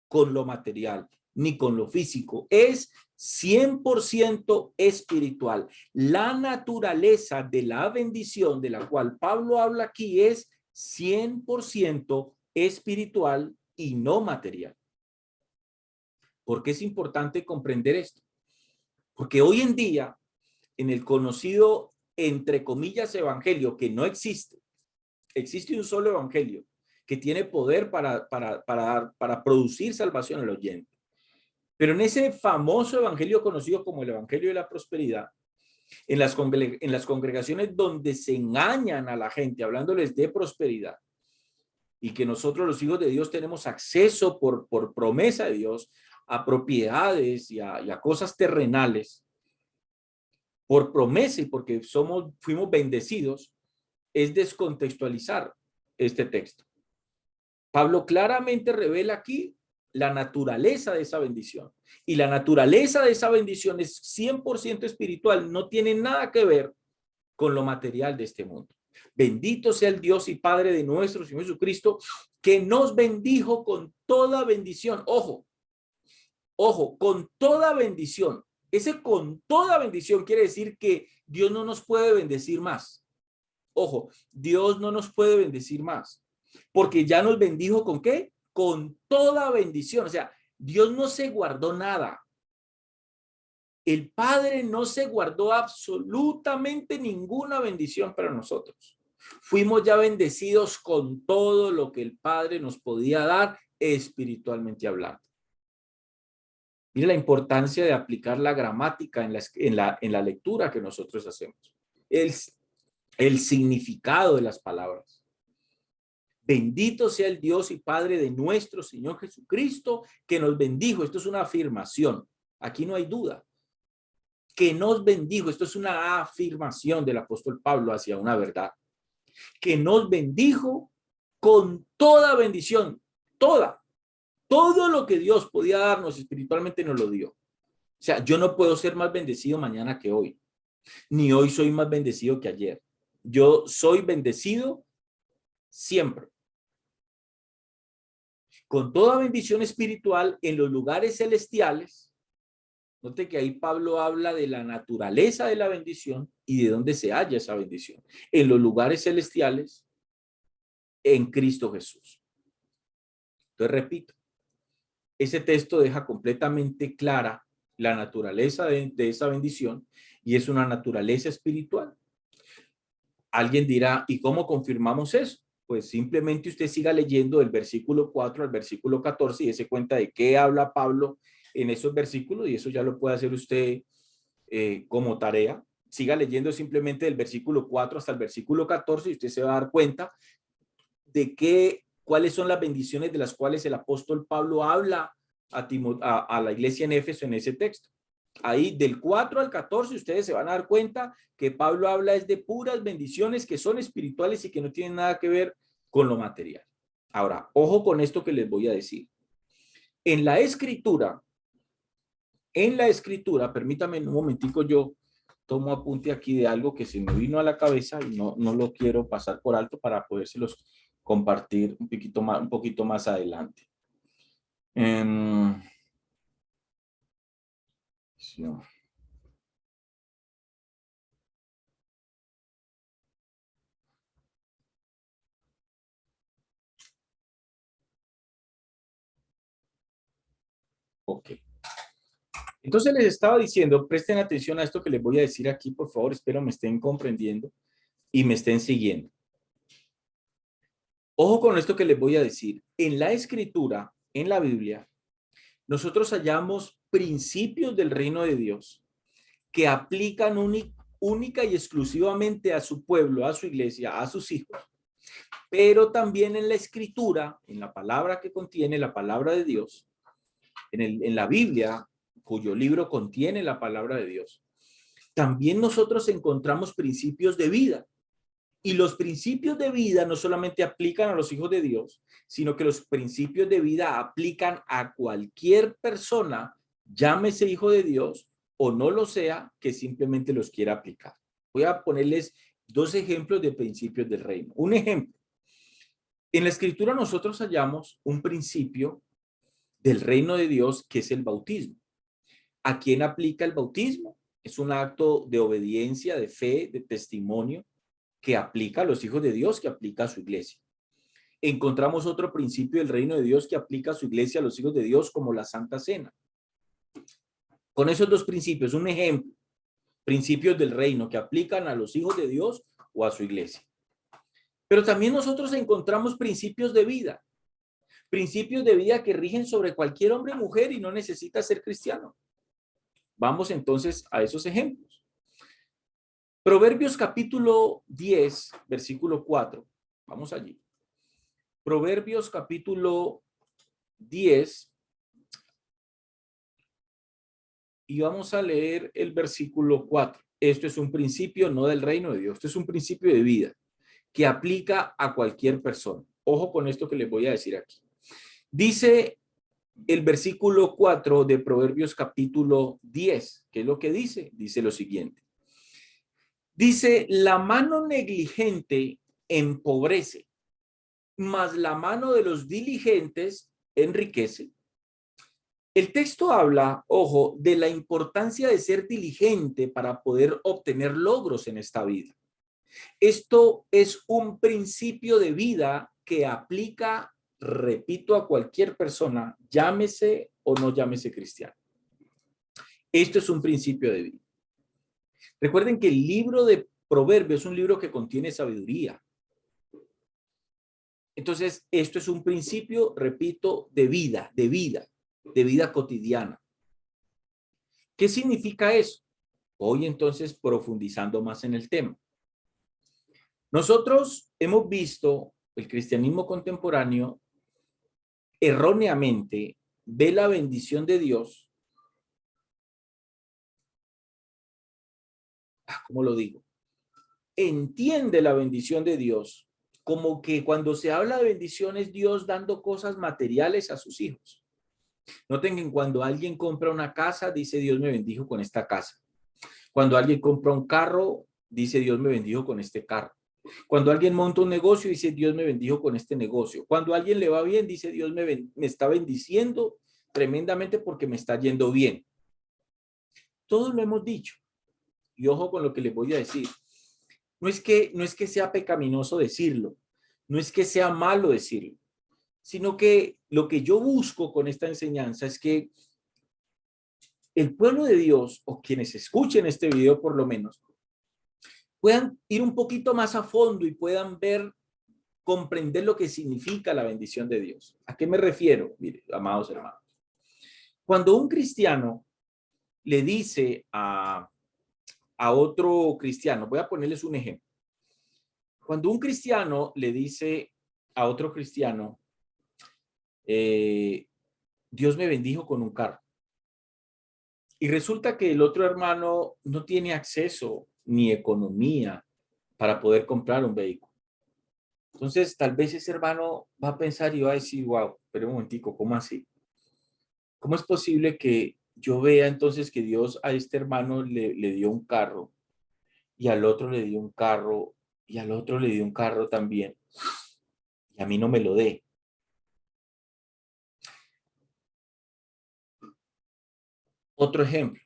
con lo material ni con lo físico. Es 100% espiritual. La naturaleza de la bendición de la cual Pablo habla aquí es 100% espiritual y no material. ¿Por qué es importante comprender esto? Porque hoy en día, en el conocido, entre comillas, evangelio, que no existe, existe un solo evangelio que tiene poder para producir salvación al oyente. Pero en ese famoso evangelio conocido como el evangelio de la prosperidad, en las congregaciones donde se engañan a la gente hablándoles de prosperidad, y que nosotros los hijos de Dios tenemos acceso por promesa de Dios a propiedades y a cosas terrenales, por promesa y porque fuimos bendecidos, es descontextualizar este texto. Pablo claramente revela aquí la naturaleza de esa bendición. Y la naturaleza de esa bendición es 100% espiritual, no tiene nada que ver con lo material de este mundo. Bendito sea el Dios y Padre de nuestro Señor Jesucristo, que nos bendijo con toda bendición. Ojo, ojo, con toda bendición. Ese con toda bendición quiere decir que Dios no nos puede bendecir más. Ojo, Dios no nos puede bendecir más, porque ya nos bendijo ¿con qué? Con toda bendición. O sea, Dios no se guardó nada. El Padre no se guardó absolutamente ninguna bendición para nosotros. Fuimos ya bendecidos con todo lo que el Padre nos podía dar espiritualmente hablando. Mire la importancia de aplicar la gramática en la lectura que nosotros hacemos. El significado de las palabras. Bendito sea el Dios y Padre de nuestro Señor Jesucristo, que nos bendijo. Esto es una afirmación. Aquí no hay duda. Que nos bendijo. Esto es una afirmación del apóstol Pablo hacia una verdad. Que nos bendijo con toda bendición. Toda. Todo lo que Dios podía darnos espiritualmente nos lo dio. O sea, yo no puedo ser más bendecido mañana que hoy. Ni hoy soy más bendecido que ayer. Yo soy bendecido siempre. Con toda bendición espiritual en los lugares celestiales. Note que ahí Pablo habla de la naturaleza de la bendición y de dónde se halla esa bendición. En los lugares celestiales, en Cristo Jesús. Entonces, repito, ese texto deja completamente clara la naturaleza de esa bendición y es una naturaleza espiritual. Alguien dirá, ¿y cómo confirmamos eso? Pues simplemente usted siga leyendo del versículo 4 al versículo 14 y dése cuenta de qué habla Pablo en esos versículos, y eso ya lo puede hacer usted como tarea. Siga leyendo simplemente del versículo 4 hasta el versículo 14 y usted se va a dar cuenta de cuáles son las bendiciones de las cuales el apóstol Pablo habla a la iglesia en Éfeso en ese texto. Ahí del 4 al 14 ustedes se van a dar cuenta que Pablo habla es de puras bendiciones que son espirituales y que no tienen nada que ver con lo material. Ahora, ojo con esto que les voy a decir. En la escritura, permítame un momentico, yo tomo apunte aquí de algo que se me vino a la cabeza y no lo quiero pasar por alto para podérselos compartir un poquito más adelante. Sí. Ok. Entonces les estaba diciendo, presten atención a esto que les voy a decir aquí, por favor, espero me estén comprendiendo y me estén siguiendo. Ojo con esto que les voy a decir. En la escritura, en la Biblia, nosotros hallamos principios del reino de Dios que aplican única y exclusivamente a su pueblo, a su iglesia, a sus hijos. Pero también en la escritura, en la palabra que contiene la palabra de Dios, en la Biblia, cuyo libro contiene la palabra de Dios, también nosotros encontramos principios de vida. Y los principios de vida no solamente aplican a los hijos de Dios, sino que los principios de vida aplican a cualquier persona, llámese hijo de Dios o no lo sea, que simplemente los quiera aplicar. Voy a ponerles dos ejemplos de principios del reino. Un ejemplo. En la escritura nosotros hallamos un principio del reino de Dios que es el bautismo. ¿A quién aplica el bautismo? Es un acto de obediencia, de fe, de testimonio que aplica a los hijos de Dios, que aplica a su iglesia. Encontramos otro principio del reino de Dios que aplica a su iglesia, a los hijos de Dios, como la Santa Cena. Con esos dos principios, un ejemplo, principios del reino que aplican a los hijos de Dios o a su iglesia. Pero también nosotros encontramos principios de vida que rigen sobre cualquier hombre o mujer y no necesita ser cristiano. Vamos entonces a esos ejemplos. Proverbios capítulo 10, versículo 4. Vamos allí. Proverbios capítulo 10 y vamos a leer el versículo 4. Esto es un principio no del reino de Dios, esto es un principio de vida que aplica a cualquier persona. Ojo con esto que les voy a decir aquí. Dice el versículo 4 de Proverbios capítulo 10, ¿qué es lo que dice? Dice lo siguiente. Dice, la mano negligente empobrece, mas la mano de los diligentes enriquece. El texto habla, ojo, de la importancia de ser diligente para poder obtener logros en esta vida. Esto es un principio de vida que aplica repito, a cualquier persona, llámese o no llámese cristiano. Esto es un principio de vida. Recuerden que el libro de Proverbios es un libro que contiene sabiduría. Entonces, esto es un principio, repito, de vida cotidiana. ¿Qué significa eso? Hoy entonces profundizando más en el tema. Nosotros hemos visto el cristianismo contemporáneo erróneamente ve la bendición de Dios. ¿Cómo lo digo? Entiende la bendición de Dios como que cuando se habla de bendición es Dios dando cosas materiales a sus hijos. Noten que cuando alguien compra una casa, dice Dios me bendijo con esta casa. Cuando alguien compra un carro, dice Dios me bendijo con este carro. Cuando alguien monta un negocio, dice Dios me bendijo con este negocio. Cuando a alguien le va bien, dice Dios me está bendiciendo tremendamente porque me está yendo bien. Todos lo hemos dicho. Y ojo con lo que les voy a decir. No es que sea pecaminoso decirlo, no es que sea malo decirlo, sino que lo que yo busco con esta enseñanza es que el pueblo de Dios, o quienes escuchen este video por lo menos, puedan ir un poquito más a fondo y puedan ver, comprender lo que significa la bendición de Dios. ¿A qué me refiero? Mire, amados hermanos. Cuando un cristiano le dice a otro cristiano, voy a ponerles un ejemplo. Cuando un cristiano le dice a otro cristiano, Dios me bendijo con un carro. Y resulta que el otro hermano no tiene acceso ni economía para poder comprar un vehículo. Entonces, tal vez ese hermano va a pensar y va a decir, wow, pero un momentico, ¿cómo así? ¿Cómo es posible que yo vea entonces que Dios a este hermano le dio un carro y al otro le dio un carro y al otro le dio un carro también y a mí no me lo dé? Otro ejemplo.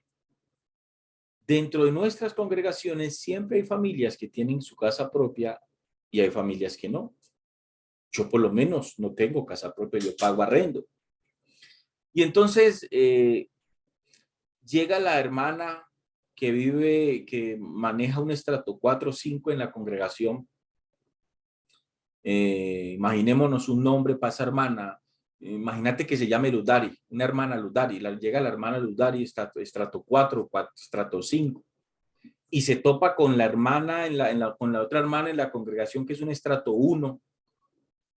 Dentro de nuestras congregaciones siempre hay familias que tienen su casa propia y hay familias que no. Yo por lo menos no tengo casa propia, yo pago arrendo. Y entonces llega la hermana que maneja un estrato 4 o 5 en la congregación. Imaginémonos un nombre para esa hermana. Imagínate que se llame Ludari, una hermana Ludari. Llega la hermana Ludari, estrato 4, estrato 5. Y se topa con la hermana, con la otra hermana en la congregación que es un estrato 1.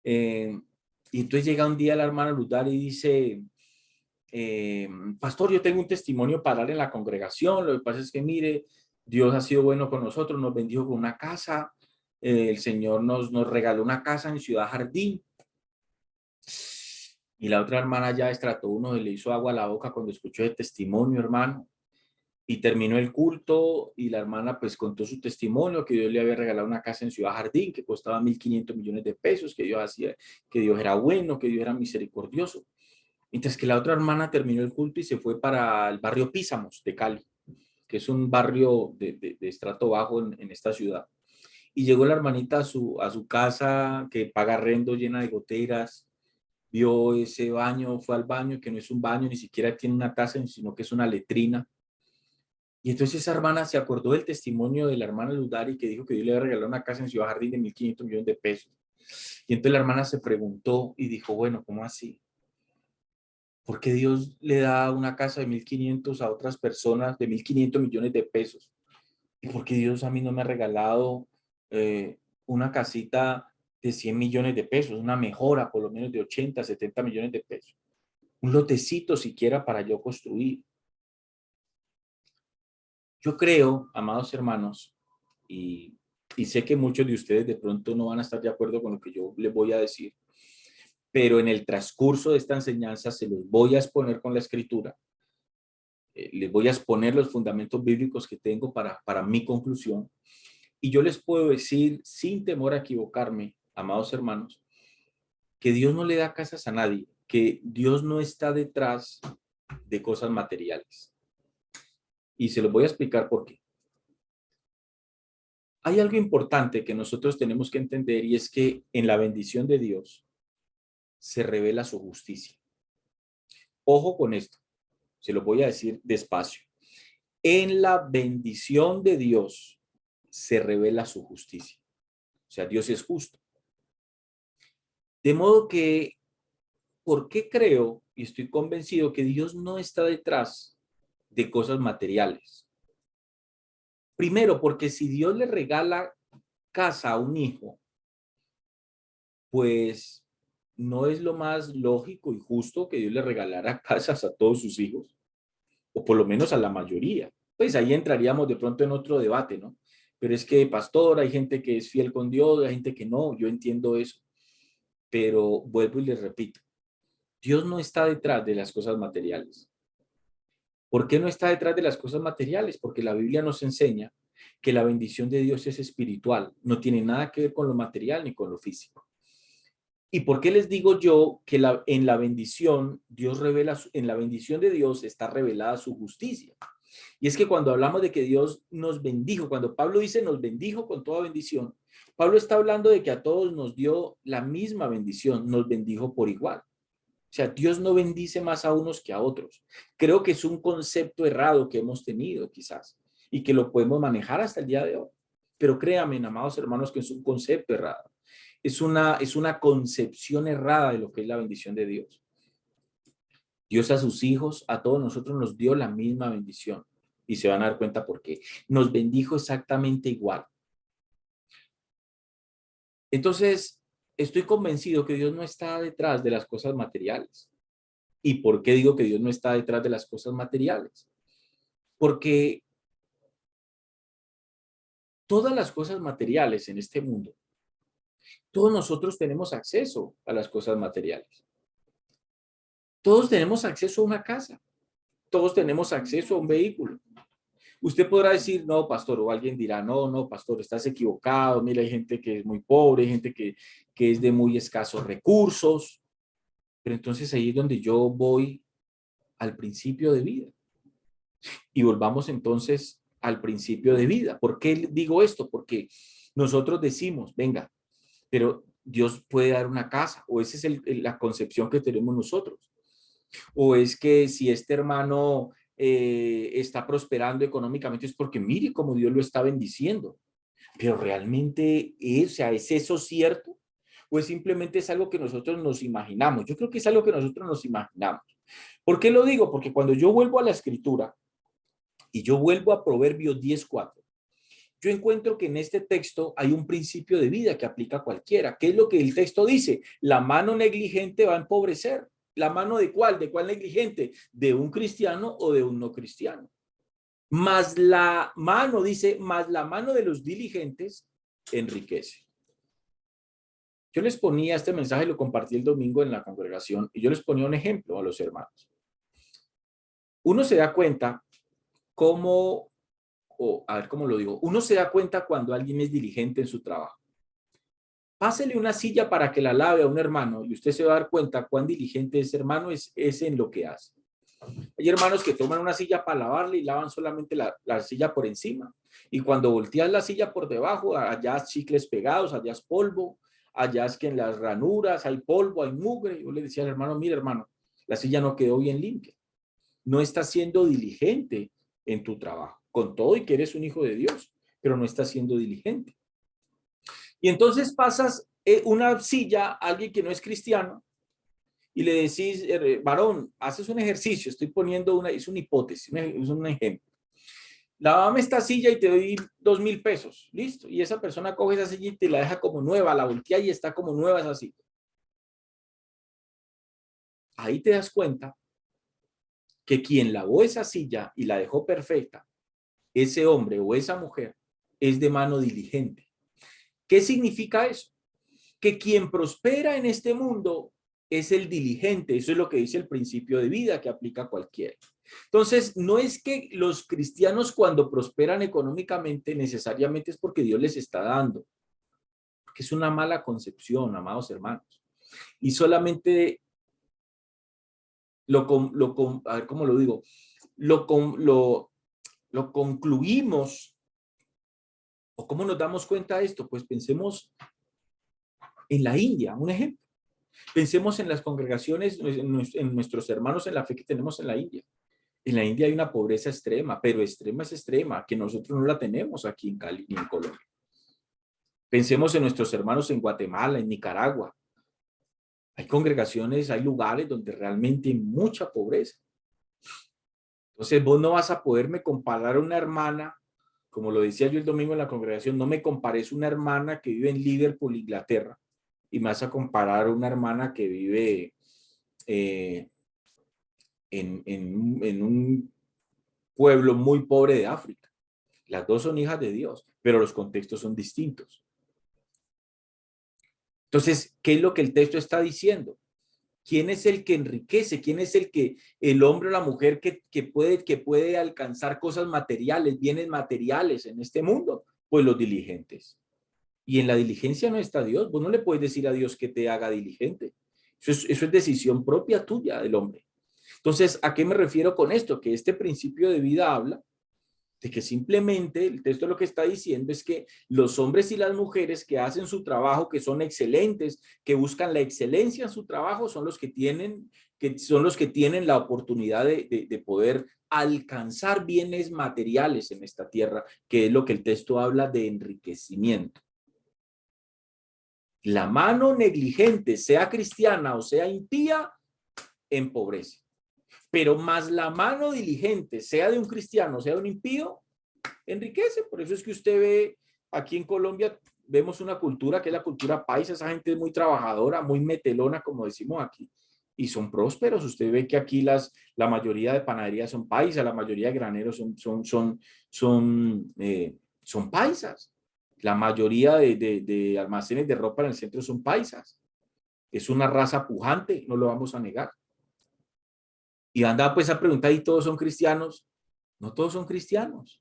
Y entonces llega un día la hermana Ludari y dice, pastor, yo tengo un testimonio para dar en la congregación. Lo que pasa es que, mire, Dios ha sido bueno con nosotros, nos bendijo con una casa. El Señor nos regaló una casa en Ciudad Jardín. Y la otra hermana ya estrato 1 le hizo agua a la boca cuando escuchó el testimonio, hermano. Y terminó el culto y la hermana pues contó su testimonio, que Dios le había regalado una casa en Ciudad Jardín que costaba 1.500 millones de pesos, que Dios hacía, que Dios era bueno, que Dios era misericordioso. Mientras que la otra hermana terminó el culto y se fue para el barrio Písamos de Cali, que es un barrio de estrato bajo en esta ciudad. Y llegó la hermanita a su casa que paga arrendo, llena de goteras, vio ese baño, fue al baño, que no es un baño, ni siquiera tiene una taza, sino que es una letrina. Y entonces esa hermana se acordó del testimonio de la hermana Ludari que dijo que Dios le había regalado una casa en Ciudad Jardín de 1.500 millones de pesos. Y entonces la hermana se preguntó y dijo, bueno, ¿cómo así? ¿Por qué Dios le da una casa de 1.500 a otras personas de 1.500 millones de pesos? ¿Y por qué Dios a mí no me ha regalado una casita de 100 millones de pesos, una mejora por lo menos de 80, 70 millones de pesos? Un lotecito siquiera para yo construir. Yo creo, amados hermanos, y sé que muchos de ustedes de pronto no van a estar de acuerdo con lo que yo les voy a decir, pero en el transcurso de esta enseñanza se los voy a exponer con la escritura. Les voy a exponer los fundamentos bíblicos que tengo para mi conclusión. Y yo les puedo decir, sin temor a equivocarme, amados hermanos, que Dios no le da casas a nadie, que Dios no está detrás de cosas materiales. Y se los voy a explicar por qué. Hay algo importante que nosotros tenemos que entender y es que en la bendición de Dios se revela su justicia. Ojo con esto, se lo voy a decir despacio. En la bendición de Dios se revela su justicia. O sea, Dios es justo. De modo que, ¿por qué creo y estoy convencido que Dios no está detrás de cosas materiales? Primero, porque si Dios le regala casa a un hijo, pues no es lo más lógico y justo que Dios le regalara casas a todos sus hijos, o por lo menos a la mayoría. Pues ahí entraríamos de pronto en otro debate, ¿no? Pero es que, pastor, hay gente que es fiel con Dios, hay gente que no, yo entiendo eso. Pero vuelvo y les repito, Dios no está detrás de las cosas materiales. ¿Por qué no está detrás de las cosas materiales? Porque la Biblia nos enseña que la bendición de Dios es espiritual, no tiene nada que ver con lo material ni con lo físico. ¿Y por qué les digo yo que en la bendición Dios revela, en la bendición de Dios está revelada su justicia? Y es que cuando hablamos de que Dios nos bendijo, cuando Pablo dice nos bendijo con toda bendición, Pablo está hablando de que a todos nos dio la misma bendición, nos bendijo por igual. O sea, Dios no bendice más a unos que a otros. Creo que es un concepto errado que hemos tenido quizás y que lo podemos manejar hasta el día de hoy. Pero créanme, amados hermanos, que es un concepto errado. Es una concepción errada de lo que es la bendición de Dios. Dios a sus hijos, a todos nosotros nos dio la misma bendición. Y se van a dar cuenta por qué. Nos bendijo exactamente igual. Entonces, estoy convencido que Dios no está detrás de las cosas materiales. ¿Y por qué digo que Dios no está detrás de las cosas materiales? Porque todas las cosas materiales en este mundo, todos nosotros tenemos acceso a las cosas materiales. Todos tenemos acceso a una casa. Todos tenemos acceso a un vehículo. Usted podrá decir, no, pastor, o alguien dirá, no, no, pastor, estás equivocado. Mira, hay gente que es muy pobre, hay gente que es de muy escasos recursos. Pero entonces ahí es donde yo voy al principio de vida. Y volvamos entonces al principio de vida. ¿Por qué digo esto? Porque nosotros decimos, venga, pero Dios puede dar una casa, o esa es la concepción que tenemos nosotros. O es que si este hermano está prosperando económicamente es porque mire cómo Dios lo está bendiciendo. Pero realmente, o sea, ¿es eso cierto? ¿O es simplemente es algo que nosotros nos imaginamos? Yo creo que es algo que nosotros nos imaginamos. ¿Por qué lo digo? Porque cuando yo vuelvo a la escritura y yo vuelvo a Proverbios 10:4, yo encuentro que en este texto hay un principio de vida que aplica a cualquiera. ¿Qué es lo que el texto dice? La mano negligente va a empobrecer. ¿La mano de cuál? ¿De cuál negligente? ¿De un cristiano o de un no cristiano? Más la mano, dice, más la mano de los diligentes enriquece. Yo les ponía este mensaje, lo compartí el domingo en la congregación, y yo les ponía un ejemplo a los hermanos. Uno se da cuenta cómo, o a ver cómo lo digo, uno se da cuenta cuando alguien es diligente en su trabajo. Pásele una silla para que la lave a un hermano y usted se va a dar cuenta cuán diligente ese hermano es en lo que hace. Hay hermanos que toman una silla para lavarle y lavan solamente la silla por encima. Y cuando volteas la silla por debajo, allá hay chicles pegados, allá es polvo, allá es que en las ranuras hay polvo, hay mugre. Yo le decía al hermano, mire hermano, la silla no quedó bien limpia. No estás siendo diligente en tu trabajo, con todo y que eres un hijo de Dios, pero no estás siendo diligente. Y entonces pasas una silla a alguien que no es cristiano y le decís, varón, haces un ejercicio, estoy poniendo es una hipótesis, es un ejemplo. Lávame esta silla y te doy 2,000 pesos, listo. Y esa persona coge esa silla y te la deja como nueva, la voltea y está como nueva esa silla. Ahí te das cuenta que quien lavó esa silla y la dejó perfecta, ese hombre o esa mujer, es de mano diligente. ¿Qué significa eso? Que quien prospera en este mundo es el diligente. Eso es lo que dice el principio de vida que aplica a cualquiera. Entonces, no es que los cristianos cuando prosperan económicamente necesariamente es porque Dios les está dando, porque es una mala concepción, amados hermanos. Y solamente a ver cómo lo digo, lo concluimos, o cómo nos damos cuenta de esto, pues pensemos en la India, un ejemplo. Pensemos en las congregaciones, en nuestros hermanos en la fe que tenemos en la India. En la India hay una pobreza extrema, pero extrema es extrema, que nosotros no la tenemos aquí en Cali ni en Colombia. Pensemos en nuestros hermanos en Guatemala, en Nicaragua. Hay congregaciones, hay lugares donde realmente hay mucha pobreza. Entonces vos no vas a poderme comparar a una hermana, como lo decía yo el domingo en la congregación, no me compares una hermana que vive en Liverpool, Inglaterra, y me vas a comparar a una hermana que vive eh, en un pueblo muy pobre de África. Las dos son hijas de Dios, pero los contextos son distintos. Entonces, ¿qué es lo que el texto está diciendo? ¿Quién es el que enriquece? ¿Quién es el hombre o la mujer que puede alcanzar cosas materiales, bienes materiales en este mundo? Pues los diligentes. Y en la diligencia no está Dios. Vos no le puedes decir a Dios que te haga diligente. Eso es decisión propia tuya del hombre. Entonces, ¿a qué me refiero con esto? Que este principio de vida habla de que simplemente el texto lo que está diciendo es que los hombres y las mujeres que hacen su trabajo, que son excelentes, que buscan la excelencia en su trabajo, son los que tienen, la oportunidad de poder alcanzar bienes materiales en esta tierra, que es lo que el texto habla de enriquecimiento. La mano negligente, sea cristiana o sea impía, empobrece. Pero más la mano diligente, sea de un cristiano, sea de un impío, enriquece. Por eso es que usted ve aquí en Colombia, vemos una cultura que es la cultura paisa. Esa gente es muy trabajadora, muy metelona, como decimos aquí, y son prósperos. Usted ve que aquí la mayoría de panaderías son paisas, la mayoría de graneros son paisas. La mayoría de almacenes de ropa en el centro son paisas. Es una raza pujante, no lo vamos a negar. Y anda pues a preguntar, ¿y todos son cristianos? No todos son cristianos.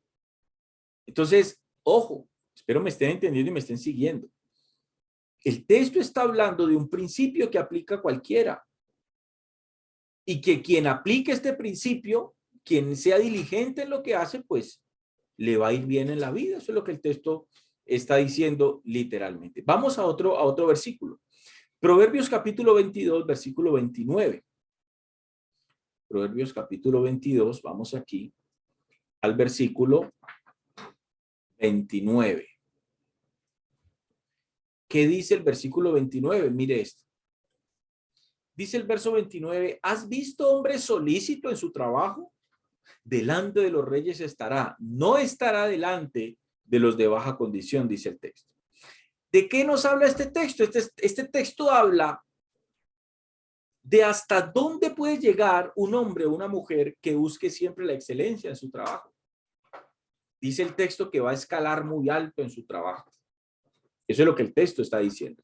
Entonces, ojo, espero me estén entendiendo y me estén siguiendo. El texto está hablando de un principio que aplica a cualquiera. Y que quien aplique este principio, quien sea diligente en lo que hace, pues le va a ir bien en la vida. Eso es lo que el texto está diciendo literalmente. Vamos a otro versículo. Proverbios capítulo 22, versículo 29. Proverbios capítulo 22, vamos aquí al versículo 29. ¿Qué dice el versículo 29? Mire esto. Dice el verso 29, ¿has visto hombre solícito en su trabajo? Delante de los reyes estará, no estará delante de los de baja condición, dice el texto. ¿De qué nos habla este texto? Este texto habla de hasta dónde puede llegar un hombre o una mujer que busque siempre la excelencia en su trabajo. Dice el texto que va a escalar muy alto en su trabajo. Eso es lo que el texto está diciendo.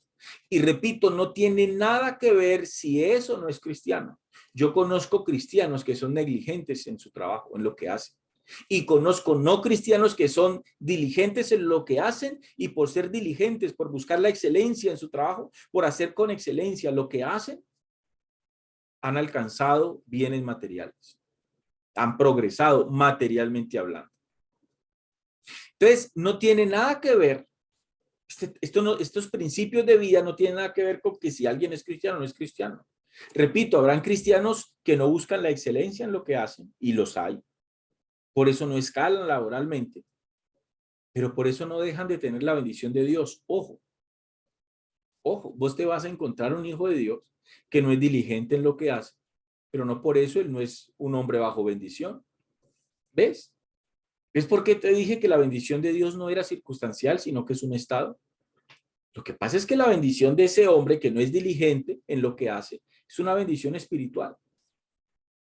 Y repito, no tiene nada que ver si eso no es cristiano. Yo conozco cristianos que son negligentes en su trabajo, en lo que hacen. Y conozco no cristianos que son diligentes en lo que hacen y por ser diligentes, por buscar la excelencia en su trabajo, por hacer con excelencia lo que hacen, han alcanzado bienes materiales. Han progresado materialmente hablando. Entonces, no tiene nada que ver estos principios de vida no tienen nada que ver con que si alguien es cristiano o no es cristiano. Repito, habrán cristianos que no buscan la excelencia en lo que hacen, y los hay. Por eso no escalan laboralmente, pero por eso no dejan de tener la bendición de Dios. Ojo, ojo, vos te vas a encontrar un hijo de Dios que no es diligente en lo que hace, pero no por eso él no es un hombre bajo bendición. ¿Ves? ¿Ves por qué te dije que la bendición de Dios no era circunstancial, sino que es un estado? Lo que pasa es que la bendición de ese hombre que no es diligente en lo que hace es una bendición espiritual.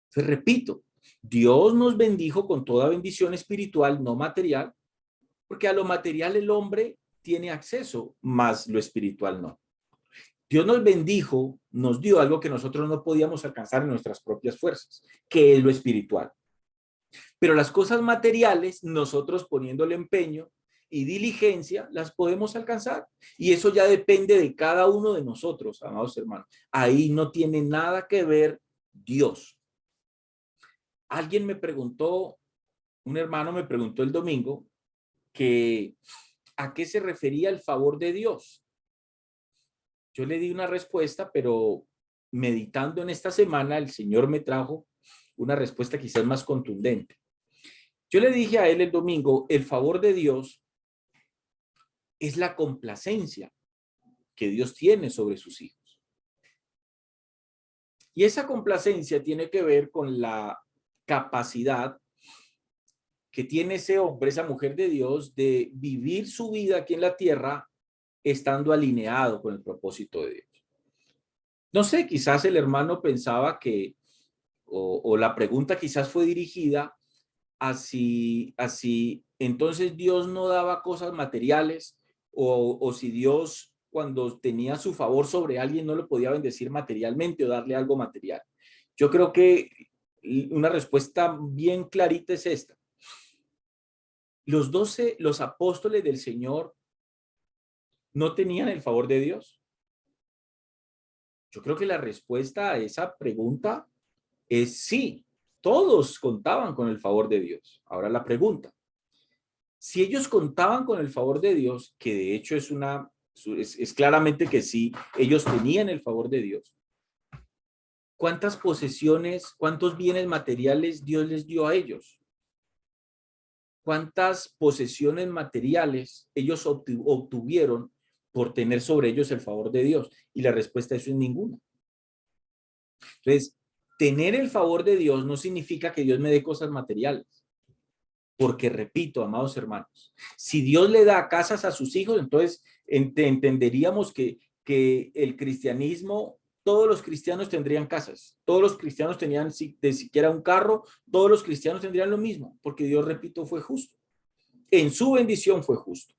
Entonces, repito, Dios nos bendijo con toda bendición espiritual, no material, porque a lo material el hombre tiene acceso, más lo espiritual no. Dios nos bendijo, nos dio algo que nosotros no podíamos alcanzar en nuestras propias fuerzas, que es lo espiritual. Pero las cosas materiales, nosotros poniéndole empeño y diligencia, las podemos alcanzar. Y eso ya depende de cada uno de nosotros, amados hermanos. Ahí no tiene nada que ver Dios. Alguien me preguntó, un hermano me preguntó el domingo, que a qué se refería el favor de Dios. Yo le di una respuesta, pero meditando en esta semana, el Señor me trajo una respuesta quizás más contundente. Yo le dije a él el domingo, el favor de Dios es la complacencia que Dios tiene sobre sus hijos. Y esa complacencia tiene que ver con la capacidad que tiene ese hombre, esa mujer de Dios, de vivir su vida aquí en la tierra estando alineado con el propósito de Dios. No sé, quizás el hermano pensaba que, o la pregunta quizás fue dirigida así entonces Dios no daba cosas materiales, o si Dios cuando tenía su favor sobre alguien no lo podía bendecir materialmente o darle algo material. Yo creo que una respuesta bien clarita es esta. Los 12, los apóstoles del Señor, no tenían el favor de Dios. Yo creo que la respuesta a esa pregunta es sí. Todos contaban con el favor de Dios. Ahora la pregunta, si ellos contaban con el favor de Dios, que de hecho es claramente que sí, ellos tenían el favor de Dios, ¿cuántas posesiones, cuántos bienes materiales Dios les dio a ellos? ¿Cuántas posesiones materiales ellos obtuvieron por tener sobre ellos el favor de Dios? Y la respuesta a eso es ninguna. Entonces, tener el favor de Dios no significa que Dios me dé cosas materiales. Porque, repito, amados hermanos, si Dios le da casas a sus hijos, entonces entenderíamos que el cristianismo, todos los cristianos tendrían casas, todos los cristianos tenían de siquiera un carro, todos los cristianos tendrían lo mismo, porque Dios, repito, fue justo. En su bendición fue justo.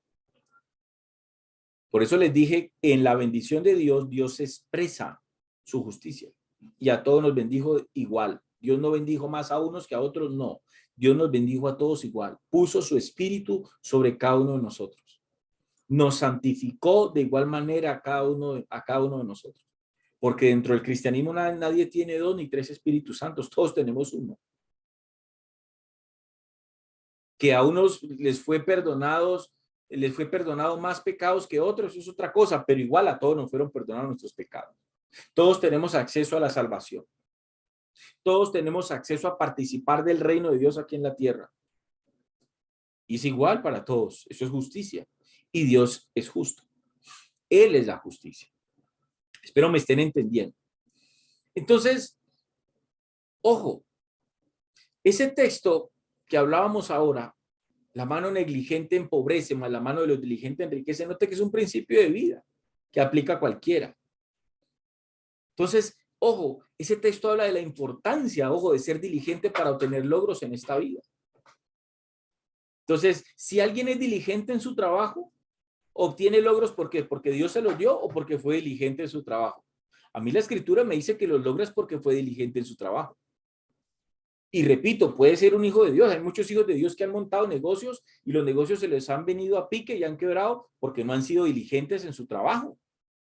Por eso les dije, en la bendición de Dios, Dios expresa su justicia y a todos nos bendijo igual. Dios no bendijo más a unos que a otros, no. Dios nos bendijo a todos igual. Puso su espíritu sobre cada uno de nosotros. Nos santificó de igual manera a cada uno de nosotros. Porque dentro del cristianismo nadie tiene dos ni tres espíritus santos, todos tenemos uno. Que a unos les fue perdonado más pecados que otros, eso es otra cosa, pero igual a todos nos fueron perdonados nuestros pecados. Todos tenemos acceso a la salvación. Todos tenemos acceso a participar del reino de Dios aquí en la tierra. Y es igual para todos. Eso es justicia. Y Dios es justo. Él es la justicia. Espero me estén entendiendo. Entonces, ojo, ese texto que hablábamos ahora, la mano negligente empobrece, más la mano de los diligentes enriquece, note que es un principio de vida que aplica a cualquiera. Entonces, ojo, ese texto habla de la importancia, ojo, de ser diligente para obtener logros en esta vida. Entonces, si alguien es diligente en su trabajo, obtiene logros, ¿por qué? ¿Porque Dios se los dio o porque fue diligente en su trabajo? A mí la escritura me dice que los logra es porque fue diligente en su trabajo. Y repito, puede ser un hijo de Dios. Hay muchos hijos de Dios que han montado negocios y los negocios se les han venido a pique y han quebrado porque no han sido diligentes en su trabajo.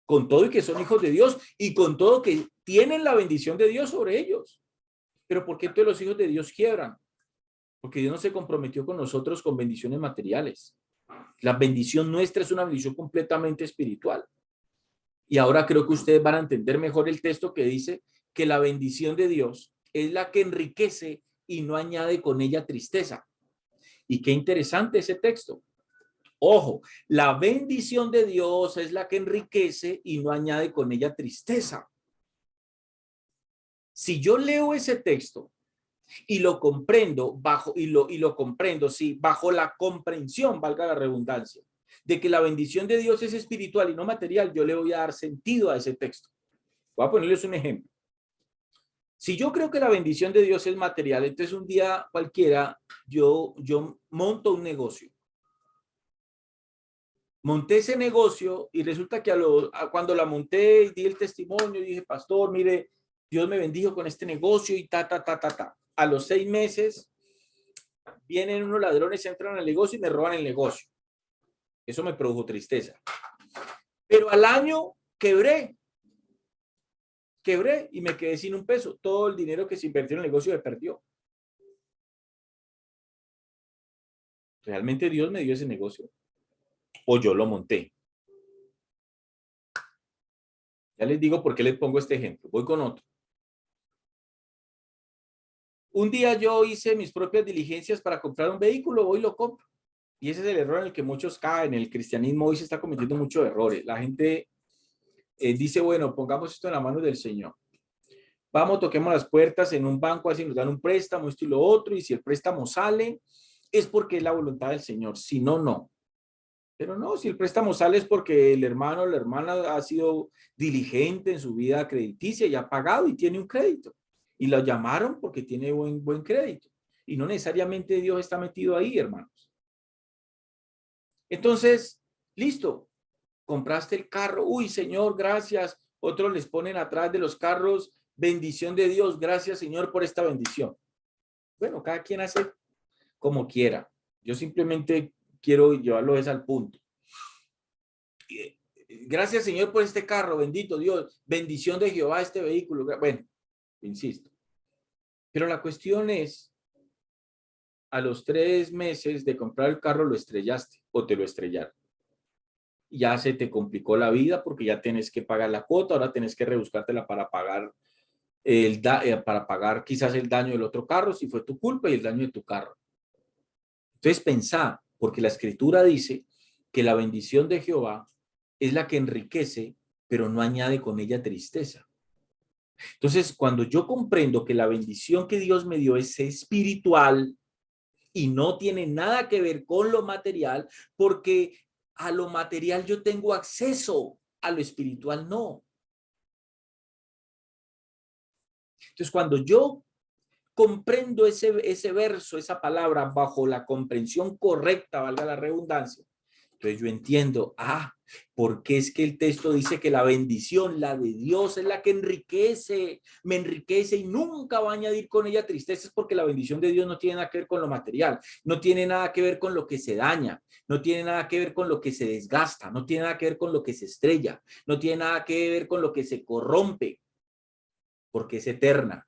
Con todo y que son hijos de Dios y con todo que tienen la bendición de Dios sobre ellos. Pero ¿por qué todos los hijos de Dios quiebran? Porque Dios no se comprometió con nosotros con bendiciones materiales. La bendición nuestra es una bendición completamente espiritual. Y ahora creo que ustedes van a entender mejor el texto que dice que la bendición de Dios es la que enriquece y no añade con ella tristeza. Y qué interesante ese texto. Ojo, la bendición de Dios es la que enriquece y no añade con ella tristeza. Si yo leo ese texto y lo comprendo lo comprendo, sí, bajo la comprensión, valga la redundancia, de que la bendición de Dios es espiritual y no material, yo le voy a dar sentido a ese texto. Voy a ponerles un ejemplo. Si yo creo que la bendición de Dios es material, entonces un día cualquiera yo monto un negocio. Monté ese negocio y resulta que cuando la monté y di el testimonio, dije, pastor, mire, Dios me bendijo con este negocio y ta. A los 6 meses vienen unos ladrones, entran al negocio y me roban el negocio. Eso me produjo tristeza. Pero al año quebré y me quedé sin un peso. Todo el dinero que se invirtió en el negocio me perdió. ¿Realmente Dios me dio ese negocio? ¿O yo lo monté? Ya les digo por qué les pongo este ejemplo. Voy con otro. Un día yo hice mis propias diligencias para comprar un vehículo, voy y lo compro. Y ese es el error en el que muchos caen. En el cristianismo hoy se está cometiendo muchos errores. La gente dice, bueno, pongamos esto en la mano del Señor. Vamos, toquemos las puertas en un banco, así nos dan un préstamo, esto y lo otro. Y si el préstamo sale, es porque es la voluntad del Señor. Si no, no. Pero no, si el préstamo sale es porque el hermano o la hermana ha sido diligente en su vida crediticia y ha pagado y tiene un crédito. Y lo llamaron porque tiene buen crédito. Y no necesariamente Dios está metido ahí, hermanos. Entonces, listo, compraste el carro. Uy, Señor, gracias. Otros les ponen atrás de los carros, bendición de Dios. Gracias, Señor, por esta bendición. Bueno, cada quien hace como quiera. Yo simplemente quiero llevarlo al punto. Gracias, Señor, por este carro. Bendito Dios. Bendición de Jehová este vehículo. Bueno, insisto. Pero la cuestión es, a los 3 meses de comprar el carro lo estrellaste o te lo estrellaron. Ya se te complicó la vida porque ya tienes que pagar la cuota, ahora tienes que rebuscártela para pagar para pagar quizás el daño del otro carro, si fue tu culpa, y el daño de tu carro. Entonces pensá, porque la escritura dice que la bendición de Jehová es la que enriquece, pero no añade con ella tristeza. Entonces, cuando yo comprendo que la bendición que Dios me dio es espiritual y no tiene nada que ver con lo material, porque a lo material yo tengo acceso, a lo espiritual no. Entonces, cuando yo comprendo ese verso, esa palabra, bajo la comprensión correcta, valga la redundancia, entonces yo entiendo, porque es que el texto dice que la bendición, la de Dios, es la que enriquece, me enriquece y nunca va a añadir con ella tristezas, porque la bendición de Dios no tiene nada que ver con lo material, no tiene nada que ver con lo que se daña, no tiene nada que ver con lo que se desgasta, no tiene nada que ver con lo que se estrella, no tiene nada que ver con lo que se corrompe, porque es eterna.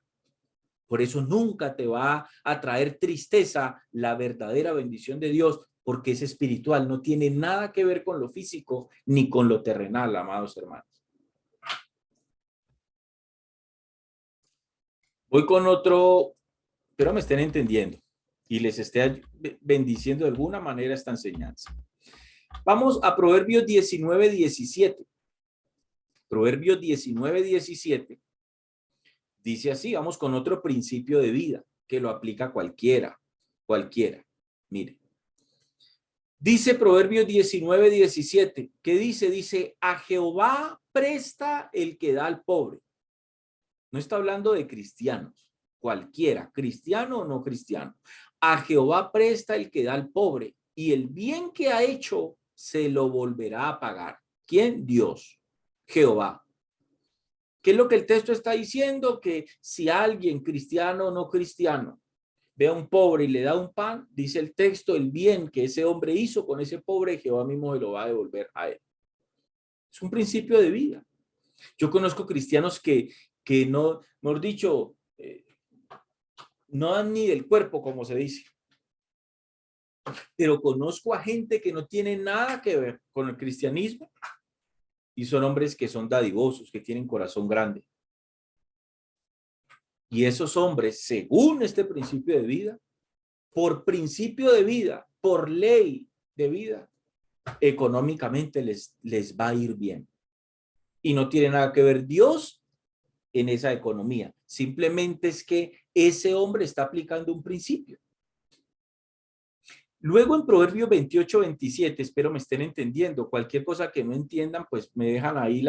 Por eso nunca te va a traer tristeza la verdadera bendición de Dios, porque es espiritual, no tiene nada que ver con lo físico ni con lo terrenal, amados hermanos. Voy con otro, pero me estén entendiendo y les esté bendiciendo de alguna manera esta enseñanza. Vamos a Proverbios 19:17. Proverbios 19:17 dice así, vamos con otro principio de vida que lo aplica cualquiera. Mire. Dice Proverbios 19:17, ¿qué dice? Dice, a Jehová presta el que da al pobre. No está hablando de cristianos, cualquiera, cristiano o no cristiano. A Jehová presta el que da al pobre, y el bien que ha hecho se lo volverá a pagar. ¿Quién? Dios, Jehová. ¿Qué es lo que el texto está diciendo? Que si alguien, cristiano o no cristiano, ve a un pobre y le da un pan, dice el texto, el bien que ese hombre hizo con ese pobre, Jehová mismo se lo va a devolver a él. Es un principio de vida. Yo conozco cristianos que no, mejor dicho, no dan ni del cuerpo, como se dice. Pero conozco a gente que no tiene nada que ver con el cristianismo y son hombres que son dadivosos, que tienen corazón grande. Y esos hombres, según este principio de vida, por principio de vida, por ley de vida, económicamente les va a ir bien. Y no tiene nada que ver Dios en esa economía. Simplemente es que ese hombre está aplicando un principio. Luego en Proverbios 28:27, espero me estén entendiendo. Cualquier cosa que no entiendan, pues me dejan ahí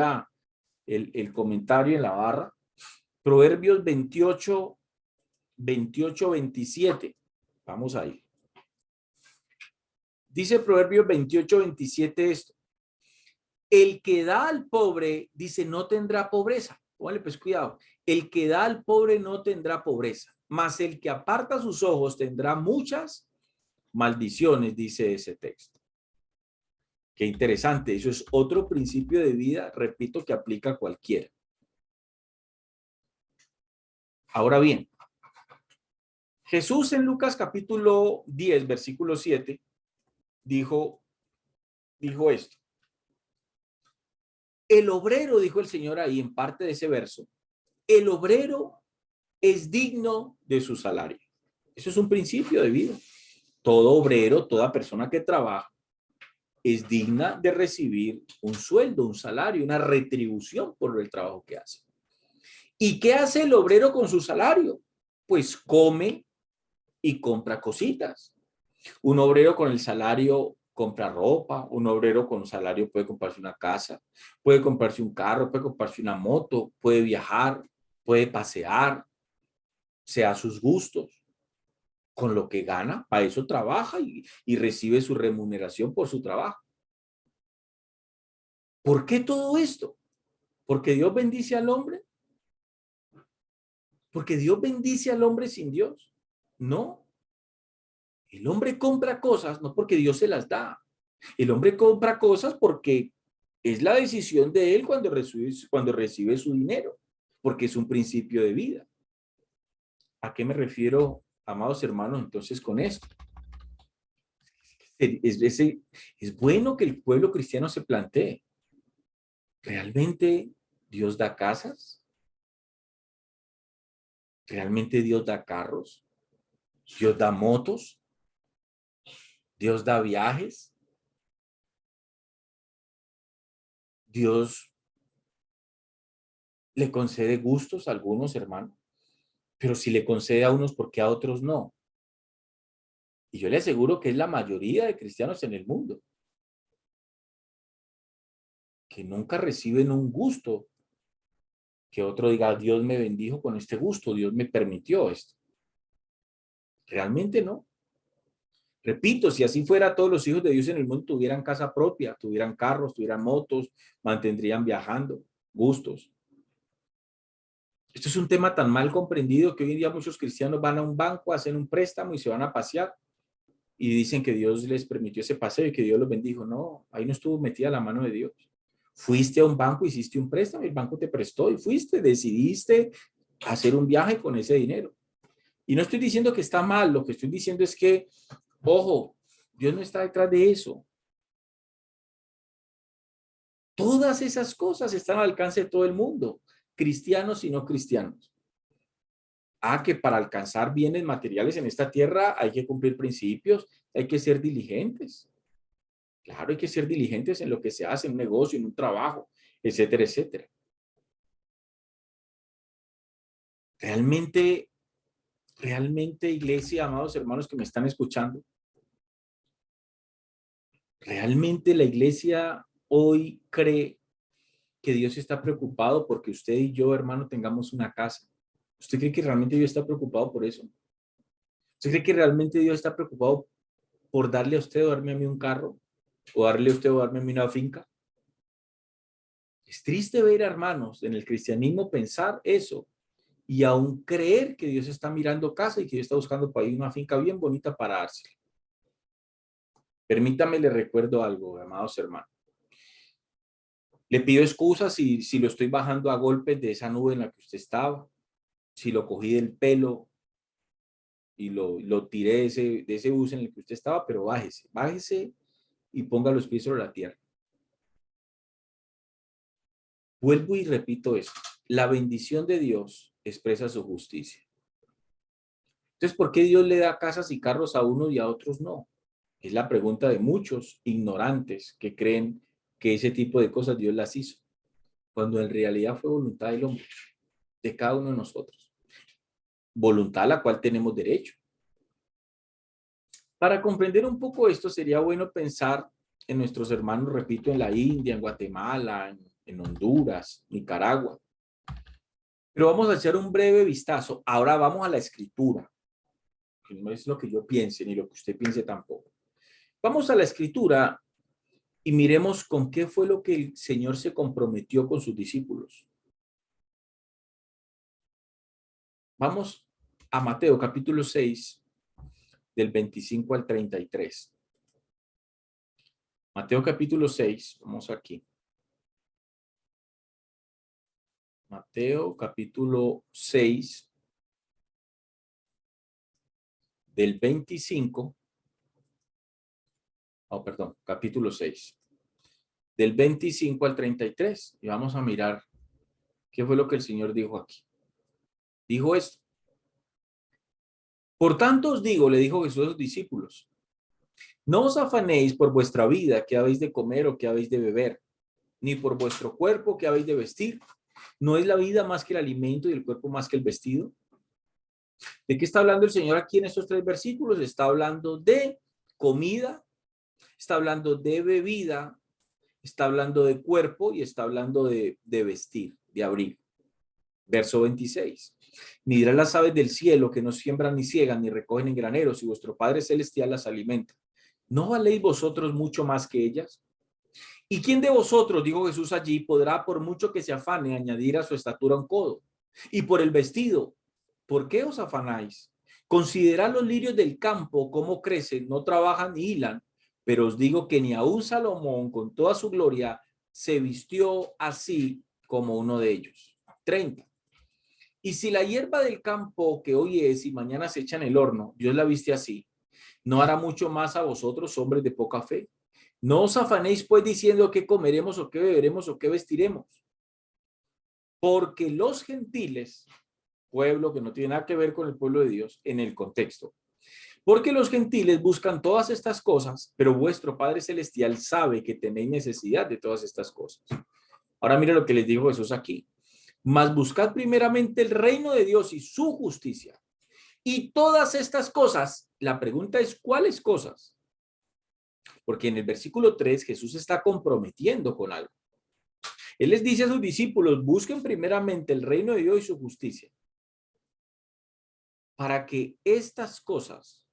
el comentario en la barra. Proverbios 28:27. Vamos ahí. Dice Proverbios 28:27 esto. El que da al pobre, dice, no tendrá pobreza. Póngale pues cuidado. El que da al pobre no tendrá pobreza, mas el que aparta sus ojos tendrá muchas maldiciones, dice ese texto. Qué interesante. Eso es otro principio de vida, repito, que aplica a cualquiera. Ahora bien, Jesús en Lucas capítulo 10, versículo 7, dijo esto. El obrero, dijo el Señor ahí en parte de ese verso, el obrero es digno de su salario. Eso es un principio de vida. Todo obrero, toda persona que trabaja, es digna de recibir un sueldo, un salario, una retribución por el trabajo que hace. ¿Y qué hace el obrero con su salario? Pues come y compra cositas. Un obrero con el salario compra ropa, un obrero con salario puede comprarse una casa, puede comprarse un carro, puede comprarse una moto, puede viajar, puede pasear, sea a sus gustos. Con lo que gana, para eso trabaja y recibe su remuneración por su trabajo. ¿Por qué todo esto? ¿Porque Dios bendice al hombre? ¿Porque Dios bendice al hombre sin Dios? No. El hombre compra cosas no porque Dios se las da. El hombre compra cosas porque es la decisión de él cuando recibe su dinero, porque es un principio de vida. ¿A qué me refiero, amados hermanos, entonces con esto? Es bueno que el pueblo cristiano se plantee, ¿realmente Dios da casas? ¿Realmente Dios da carros? ¿Dios da motos? ¿Dios da viajes? ¿Dios le concede gustos a algunos, hermanos? Pero si le concede a unos, ¿por qué a otros no? Y yo le aseguro que es la mayoría de cristianos en el mundo que nunca reciben un gusto, que otro diga, Dios me bendijo con este gusto, Dios me permitió esto. Realmente no. Repito, si así fuera, todos los hijos de Dios en el mundo tuvieran casa propia, tuvieran carros, tuvieran motos, mantendrían viajando, gustos. Esto es un tema tan mal comprendido que hoy en día muchos cristianos van a un banco, hacen un préstamo y se van a pasear y dicen que Dios les permitió ese paseo y que Dios los bendijo. No, ahí no estuvo metida la mano de Dios. Fuiste a un banco, hiciste un préstamo, el banco te prestó y fuiste, decidiste hacer un viaje con ese dinero. Y no estoy diciendo que está mal, lo que estoy diciendo es que, ojo, Dios no está detrás de eso. Todas esas cosas están al alcance de todo el mundo, cristianos y no cristianos. Que para alcanzar bienes materiales en esta tierra hay que cumplir principios, hay que ser diligentes. Claro, hay que ser diligentes en lo que se hace, en un negocio, en un trabajo, etcétera, etcétera. Realmente, realmente, iglesia, amados hermanos que me están escuchando, realmente la iglesia hoy cree que Dios está preocupado porque usted y yo, hermano, tengamos una casa. ¿Usted cree que realmente Dios está preocupado por eso? ¿Usted cree que realmente Dios está preocupado por darle a usted o darme a mí un carro? ¿O darle a usted o darme a mí una finca? Es triste ver, hermanos, en el cristianismo pensar eso y aún creer que Dios está mirando casa y que Dios está buscando para ahí una finca bien bonita para dársela. Permítame, le recuerdo algo, amados hermanos. Le pido excusas si lo estoy bajando a golpes de esa nube en la que usted estaba, si lo cogí del pelo y lo tiré de ese bus en el que usted estaba, pero bájese y ponga los pies sobre la tierra. Vuelvo y repito esto. La bendición de Dios expresa su justicia. Entonces, ¿por qué Dios le da casas y carros a unos y a otros no? Es la pregunta de muchos ignorantes que creen que ese tipo de cosas Dios las hizo, cuando en realidad fue voluntad del hombre, de cada uno de nosotros. Voluntad a la cual tenemos derecho. Para comprender un poco esto, sería bueno pensar en nuestros hermanos, repito, en la India, en Guatemala, en Honduras, Nicaragua. Pero vamos a hacer un breve vistazo. Ahora vamos a la escritura, que no es lo que yo piense, ni lo que usted piense tampoco. Vamos a la escritura y miremos con qué fue lo que el Señor se comprometió con sus discípulos. Vamos a Mateo capítulo 6, del 25 al 33. Mateo capítulo 6, vamos aquí. Mateo capítulo 6, del 25, perdón, capítulo 6, del 25 al 33. Y vamos a mirar qué fue lo que el Señor dijo aquí. Dijo esto. Por tanto os digo, le dijo Jesús a sus discípulos, no os afanéis por vuestra vida, qué habéis de comer o qué habéis de beber, ni por vuestro cuerpo, qué habéis de vestir. ¿No es la vida más que el alimento y el cuerpo más que el vestido? ¿De qué está hablando el Señor aquí en estos 3 versículos? Está hablando de comida, está hablando de bebida, está hablando de cuerpo y está hablando de vestir, de abrigo. Verso 26. Mirad las aves del cielo que no siembran ni ciegan ni recogen en graneros y vuestro Padre Celestial las alimenta. ¿No valéis vosotros mucho más que ellas? ¿Y quién de vosotros, dijo Jesús allí, podrá por mucho que se afane añadir a su estatura un codo? Y por el vestido, ¿por qué os afanáis? Considerad los lirios del campo, cómo crecen, no trabajan ni hilan, pero os digo que ni aun Salomón, con toda su gloria, se vistió así como uno de ellos. 30. Y si la hierba del campo que hoy es y mañana se echa en el horno, Dios la viste así, ¿no hará mucho más a vosotros, hombres de poca fe? No os afanéis pues diciendo qué comeremos o qué beberemos o qué vestiremos, porque los gentiles, pueblo que no tiene nada que ver con el pueblo de Dios en el contexto, porque los gentiles buscan todas estas cosas, pero vuestro Padre Celestial sabe que tenéis necesidad de todas estas cosas. Ahora mire lo que les dijo Jesús aquí. Mas buscad primeramente el reino de Dios y su justicia. Y todas estas cosas, la pregunta es, ¿cuáles cosas? Porque en el versículo 3 Jesús está comprometiendo con algo. Él les dice a sus discípulos, busquen primeramente el reino de Dios y su justicia. Para que estas cosas,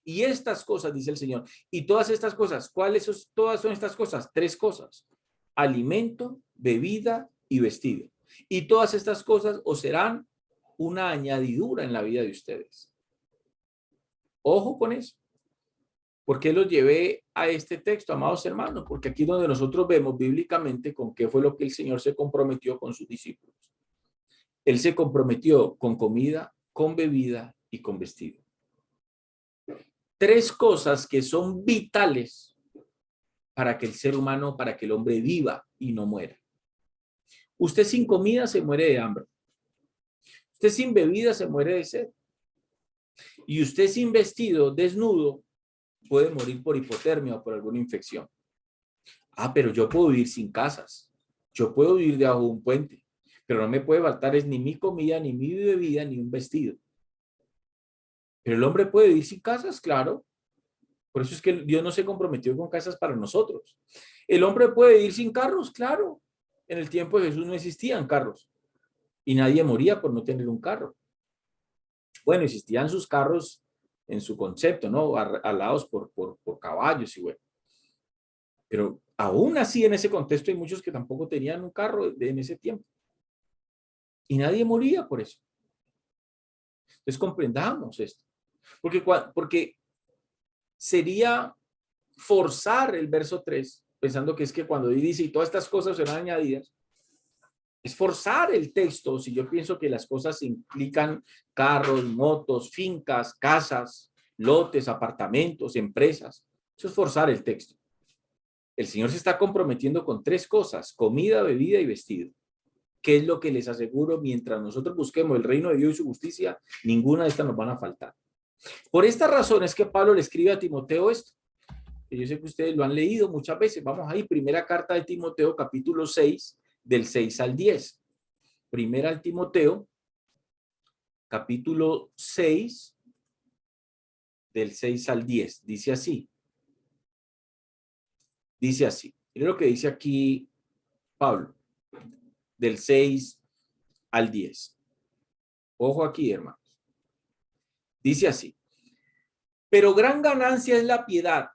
y estas cosas, dice el Señor, y todas estas cosas, ¿cuáles son? Todas son estas cosas, 3 cosas. Alimento, bebida y vestido. Y todas estas cosas os serán una añadidura en la vida de ustedes. Ojo con eso. ¿Por qué los llevé a este texto, amados hermanos? Porque aquí es donde nosotros vemos bíblicamente con qué fue lo que el Señor se comprometió con sus discípulos. Él se comprometió con comida, con bebida y con vestido. 3 cosas que son vitales para que el ser humano, para que el hombre viva y no muera. Usted sin comida se muere de hambre. Usted sin bebida se muere de sed. Y usted sin vestido, desnudo, puede morir por hipotermia o por alguna infección. Ah, pero yo puedo vivir sin casas. Yo puedo vivir debajo de un puente. Pero no me puede faltar es ni mi comida, ni mi bebida, ni un vestido. Pero el hombre puede vivir sin casas, claro. Por eso es que Dios no se comprometió con casas para nosotros. El hombre puede vivir sin carros, claro. En el tiempo de Jesús no existían carros. Y nadie moría por no tener un carro. Bueno, existían sus carros en su concepto, ¿no? Alados por caballos y bueno. Pero aún así en ese contexto hay muchos que tampoco tenían un carro en ese tiempo. Y nadie moría por eso. Entonces comprendamos esto. Porque sería forzar el verso 3, pensando que es que cuando dice y todas estas cosas serán añadidas, es forzar el texto. Si yo pienso que las cosas implican carros, motos, fincas, casas, lotes, apartamentos, empresas, eso es forzar el texto. El Señor se está comprometiendo con 3 cosas, comida, bebida y vestido. ¿Qué es lo que les aseguro? Mientras nosotros busquemos el reino de Dios y su justicia, ninguna de estas nos van a faltar. Por esta razón es que Pablo le escribe a Timoteo esto. Yo sé que ustedes lo han leído muchas veces. Vamos ahí, primera carta de Timoteo, capítulo 6, del 6 al 10. Primera de Timoteo, capítulo 6, del 6 al 10. Dice así. Dice así. Miren lo que dice aquí Pablo, del 6 al 10. Ojo aquí, hermanos. Dice así. Pero gran ganancia es la piedad.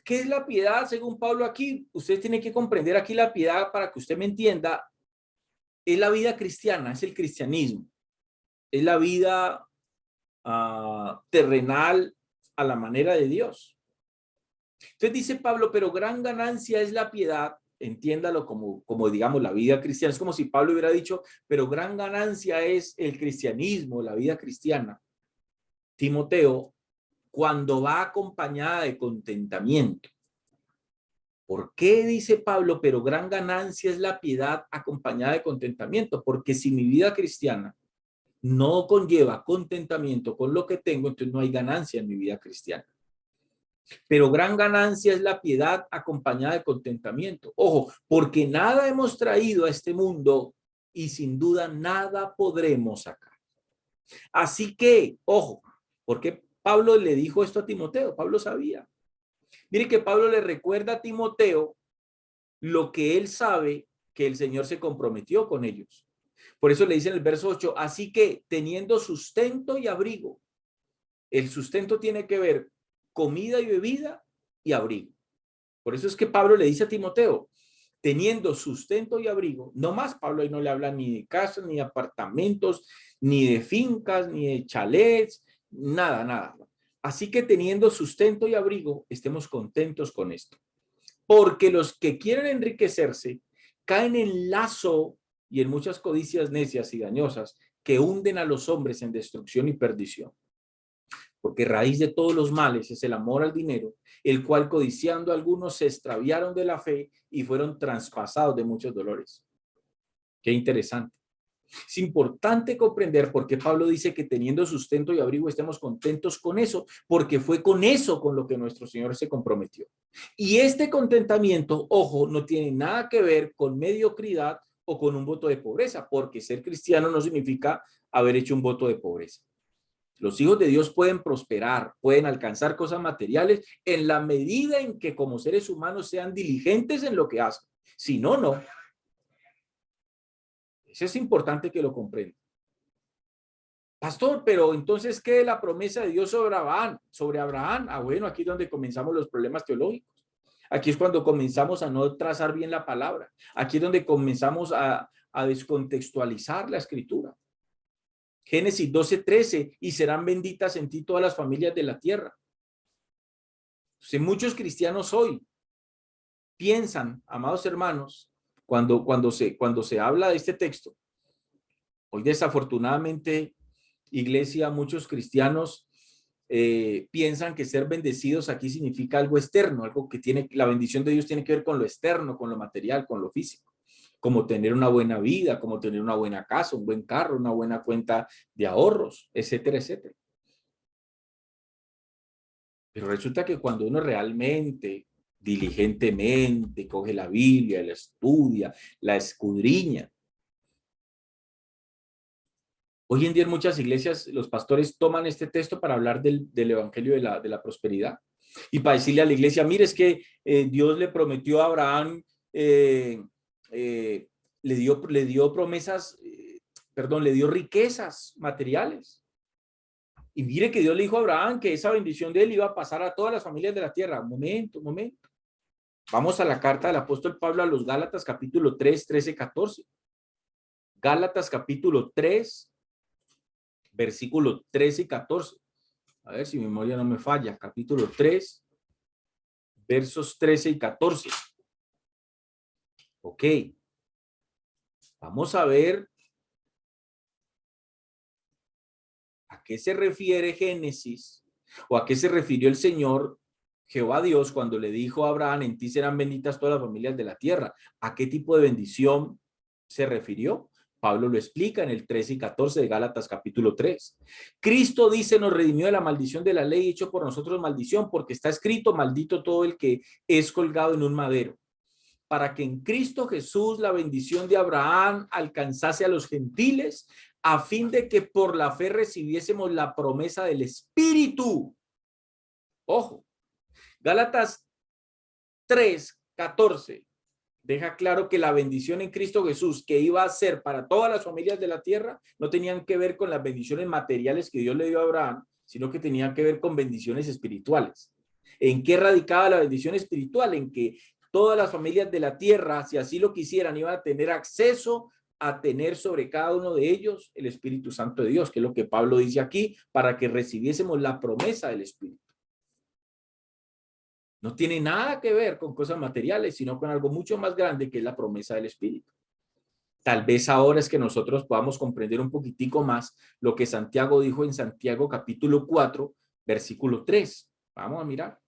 ¿Qué es la piedad según Pablo aquí? Usted tiene que comprender aquí la piedad para que usted me entienda. Es la vida cristiana, es el cristianismo. Es la vida terrenal a la manera de Dios. Entonces dice Pablo, pero gran ganancia es la piedad. Entiéndalo como digamos la vida cristiana. Es como si Pablo hubiera dicho, pero gran ganancia es el cristianismo, la vida cristiana. Timoteo, cuando va acompañada de contentamiento. ¿Por qué dice Pablo? Pero gran ganancia es la piedad acompañada de contentamiento, porque si mi vida cristiana no conlleva contentamiento con lo que tengo, entonces no hay ganancia en mi vida cristiana. Pero gran ganancia es la piedad acompañada de contentamiento. Ojo, porque nada hemos traído a este mundo y sin duda nada podremos sacar. Así que, ojo, porque Pablo le dijo esto a Timoteo, Pablo sabía. Mire que Pablo le recuerda a Timoteo lo que él sabe que el Señor se comprometió con ellos. Por eso le dice en el verso 8, así que teniendo sustento y abrigo, el sustento tiene que ver comida y bebida y abrigo. Por eso es que Pablo le dice a Timoteo, teniendo sustento y abrigo, no más Pablo ahí no le habla ni de casas, ni de apartamentos, ni de fincas, ni de chalets, nada, nada. Así que teniendo sustento y abrigo, estemos contentos con esto. Porque los que quieren enriquecerse caen en lazo y en muchas codicias necias y dañosas que hunden a los hombres en destrucción y perdición. Porque raíz de todos los males es el amor al dinero, el cual codiciando algunos se extraviaron de la fe y fueron traspasados de muchos dolores. Qué interesante. Es importante comprender por qué Pablo dice que teniendo sustento y abrigo estemos contentos con eso, porque fue con eso con lo que nuestro Señor se comprometió. Y este contentamiento, ojo, no tiene nada que ver con mediocridad o con un voto de pobreza, porque ser cristiano no significa haber hecho un voto de pobreza. Los hijos de Dios pueden prosperar, pueden alcanzar cosas materiales en la medida en que como seres humanos sean diligentes en lo que hacen. Si no, no. Eso es importante que lo comprendan. Pastor, pero entonces, ¿qué es la promesa de Dios sobre Abraham? Sobre Abraham. Ah, bueno, aquí es donde comenzamos los problemas teológicos. Aquí es cuando comenzamos a no trazar bien la palabra. Aquí es donde comenzamos a descontextualizar la escritura. Génesis 12:13, y serán benditas en ti todas las familias de la tierra. Entonces, muchos cristianos hoy piensan, amados hermanos, cuando se habla de este texto, hoy desafortunadamente, iglesia, muchos cristianos piensan que ser bendecidos aquí significa algo externo, algo que tiene, la bendición de Dios tiene que ver con lo externo, con lo material, con lo físico, como tener una buena vida, como tener una buena casa, un buen carro, una buena cuenta de ahorros, etcétera, etcétera. Pero resulta que cuando uno realmente, diligentemente, coge la Biblia, la estudia, la escudriña. Hoy en día en muchas iglesias los pastores toman este texto para hablar del evangelio de la prosperidad y para decirle a la iglesia, mire, es que Dios le prometió a Abraham, le dio promesas, perdón, le dio riquezas materiales. Y mire que Dios le dijo a Abraham que esa bendición de él iba a pasar a todas las familias de la tierra. Un momento, un momento. Vamos a la carta del apóstol Pablo a los Gálatas, capítulo 3, 13, 14. Gálatas, capítulo 3, versículo 13 y 14. A ver si mi memoria no me falla. Capítulo 3, versos 13 y 14. Ok. Vamos a ver a qué se refiere Génesis o a qué se refirió el Señor Jehová Dios cuando le dijo a Abraham, en ti serán benditas todas las familias de la tierra. ¿A qué tipo de bendición se refirió? Pablo lo explica en el 13 y 14 de Gálatas capítulo 3. Cristo dice, nos redimió de la maldición de la ley, hecho por nosotros maldición, porque está escrito, maldito todo el que es colgado en un madero. Para que en Cristo Jesús la bendición de Abraham alcanzase a los gentiles, a fin de que por la fe recibiésemos la promesa del Espíritu. Ojo, Gálatas 3, 14 deja claro que la bendición en Cristo Jesús que iba a ser para todas las familias de la tierra no tenían que ver con las bendiciones materiales que Dios le dio a Abraham, sino que tenían que ver con bendiciones espirituales. ¿En qué radicaba la bendición espiritual? En que todas las familias de la tierra, si así lo quisieran, iban a tener acceso a tener sobre cada uno de ellos el Espíritu Santo de Dios, que es lo que Pablo dice aquí, para que recibiésemos la promesa del Espíritu. No tiene nada que ver con cosas materiales, sino con algo mucho más grande que es la promesa del Espíritu. Tal vez ahora es que nosotros podamos comprender un poquitico más lo que Santiago dijo en Santiago capítulo 4, versículo 3. Vamos a mirar.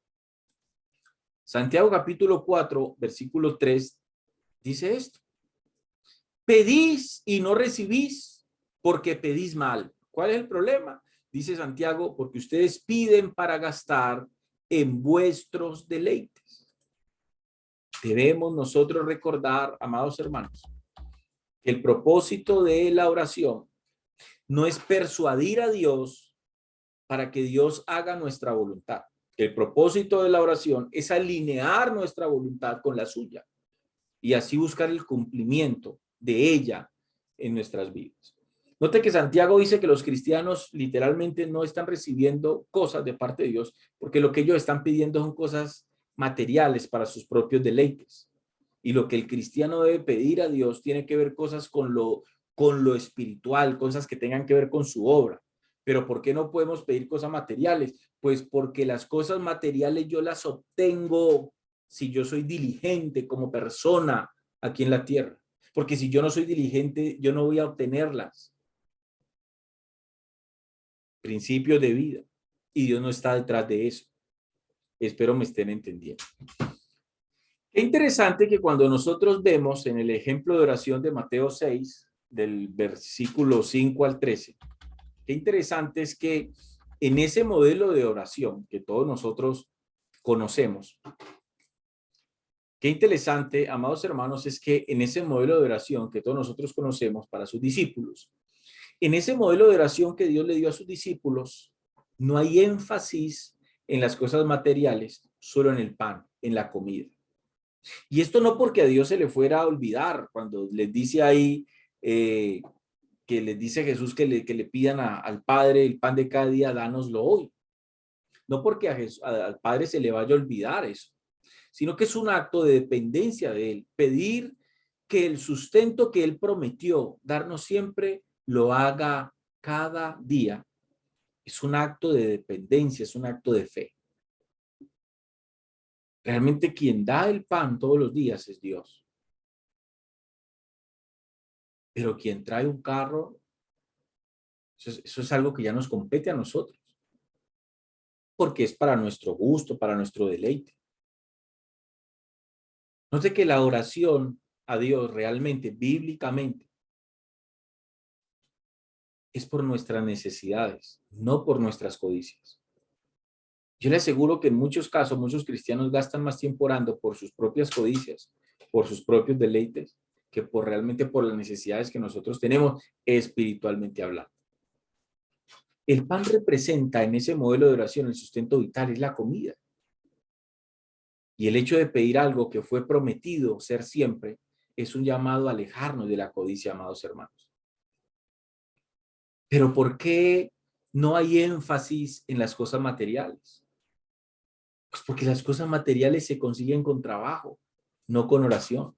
Santiago capítulo 4, versículo 3, dice esto. Pedís y no recibís porque pedís mal. ¿Cuál es el problema? Dice Santiago, porque ustedes piden para gastar en vuestros deleites. Debemos nosotros recordar, amados hermanos, que el propósito de la oración no es persuadir a Dios para que Dios haga nuestra voluntad. El propósito de la oración es alinear nuestra voluntad con la suya y así buscar el cumplimiento de ella en nuestras vidas. Note que Santiago dice que los cristianos literalmente no están recibiendo cosas de parte de Dios porque lo que ellos están pidiendo son cosas materiales para sus propios deleites. Y lo que el cristiano debe pedir a Dios tiene que ver cosas con lo espiritual, cosas que tengan que ver con su obra. Pero ¿por qué no podemos pedir cosas materiales? Pues porque las cosas materiales yo las obtengo si yo soy diligente como persona aquí en la tierra. Porque si yo no soy diligente, yo no voy a obtenerlas. Principios de vida. Y Dios no está detrás de eso. Espero me estén entendiendo. Qué interesante que cuando nosotros vemos en el ejemplo de oración de Mateo 6, del versículo 5 al 13, qué interesante es que en ese modelo de oración que todos nosotros conocemos, qué interesante, amados hermanos, es que en ese modelo de oración que todos nosotros conocemos para sus discípulos, en ese modelo de oración que Dios le dio a sus discípulos, no hay énfasis en las cosas materiales, solo en el pan, en la comida. Y esto no porque a Dios se le fuera a olvidar, cuando les dice ahí, que les dice Jesús que le pidan al Padre el pan de cada día, dánoslo hoy. No porque al Padre se le vaya a olvidar eso, sino que es un acto de dependencia de Él. Pedir que el sustento que Él prometió darnos siempre lo haga cada día. Es un acto de dependencia, es un acto de fe. Realmente quien da el pan todos los días es Dios. Pero quien trae un carro, eso es algo que ya nos compete a nosotros. Porque es para nuestro gusto, para nuestro deleite. Note que la oración a Dios realmente, bíblicamente, es por nuestras necesidades, no por nuestras codicias. Yo le aseguro que en muchos casos, muchos cristianos gastan más tiempo orando por sus propias codicias, por sus propios deleites, que realmente por las necesidades que nosotros tenemos espiritualmente hablando. El pan representa en ese modelo de oración el sustento vital, es la comida. Y el hecho de pedir algo que fue prometido ser siempre es un llamado a alejarnos de la codicia, amados hermanos. Pero ¿por qué no hay énfasis en las cosas materiales? Pues porque las cosas materiales se consiguen con trabajo, no con oración.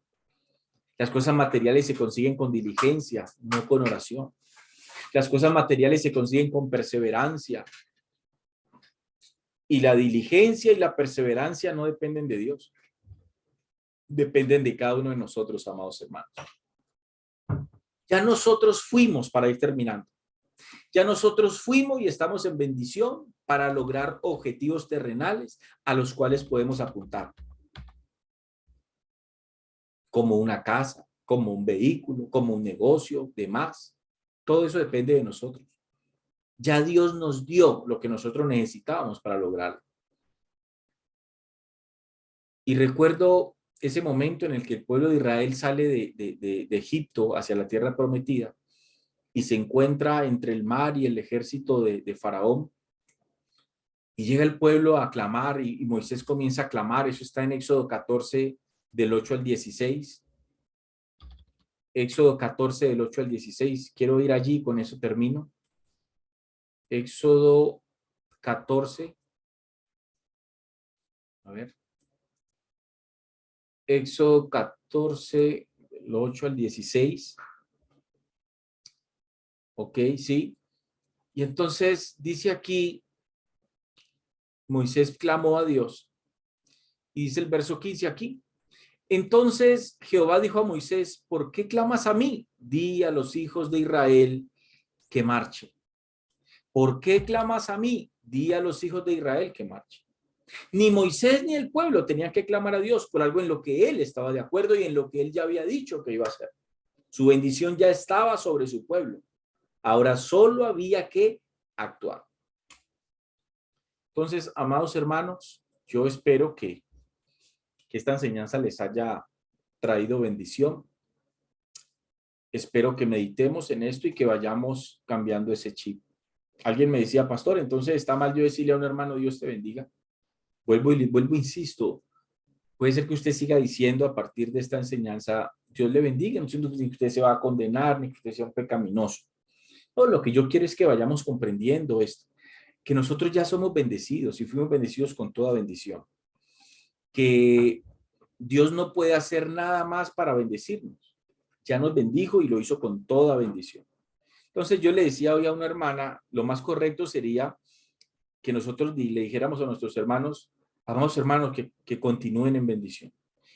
Las cosas materiales se consiguen con diligencia, no con oración. Las cosas materiales se consiguen con perseverancia. Y la diligencia y la perseverancia no dependen de Dios. Dependen de cada uno de nosotros, amados hermanos. Ya nosotros fuimos, para ir terminando, ya nosotros fuimos y estamos en bendición para lograr objetivos terrenales a los cuales podemos apuntar. Como una casa, como un vehículo, como un negocio, demás. Todo eso depende de nosotros. Ya Dios nos dio lo que nosotros necesitábamos para lograrlo. Y recuerdo ese momento en el que el pueblo de Israel sale de Egipto hacia la tierra prometida y se encuentra entre el mar y el ejército de Faraón. Y llega el pueblo a clamar y Moisés comienza a clamar. Eso está en Éxodo 14, del 8 al 16. Éxodo 14, del 8 al 16. Quiero ir allí, con eso termino. Éxodo 14. A ver. Éxodo 14, del 8 al 16. Ok, sí. Y entonces dice aquí, Moisés clamó a Dios. Y dice el verso 15 aquí. Entonces Jehová dijo a Moisés, ¿por qué clamas a mí? Di a los hijos de Israel que marchen. ¿Por qué clamas a mí? Di a los hijos de Israel que marchen. Ni Moisés ni el pueblo tenían que clamar a Dios por algo en lo que él estaba de acuerdo y en lo que él ya había dicho que iba a hacer. Su bendición ya estaba sobre su pueblo. Ahora solo había que actuar. Entonces, amados hermanos, yo espero que esta enseñanza les haya traído bendición. Espero que meditemos en esto y que vayamos cambiando ese chip. Alguien me decía, pastor, entonces está mal yo decirle a un hermano, Dios te bendiga. Vuelvo, insisto, puede ser que usted siga diciendo a partir de esta enseñanza, Dios le bendiga, no siento que usted se va a condenar, ni que usted sea un pecaminoso. No, lo que yo quiero es que vayamos comprendiendo esto, que nosotros ya somos bendecidos y fuimos bendecidos con toda bendición, que Dios no puede hacer nada más para bendecirnos. Ya nos bendijo y lo hizo con toda bendición. Entonces yo le decía hoy a una hermana, lo más correcto sería que nosotros le dijéramos a nuestros hermanos, amados hermanos, que continúen en bendición.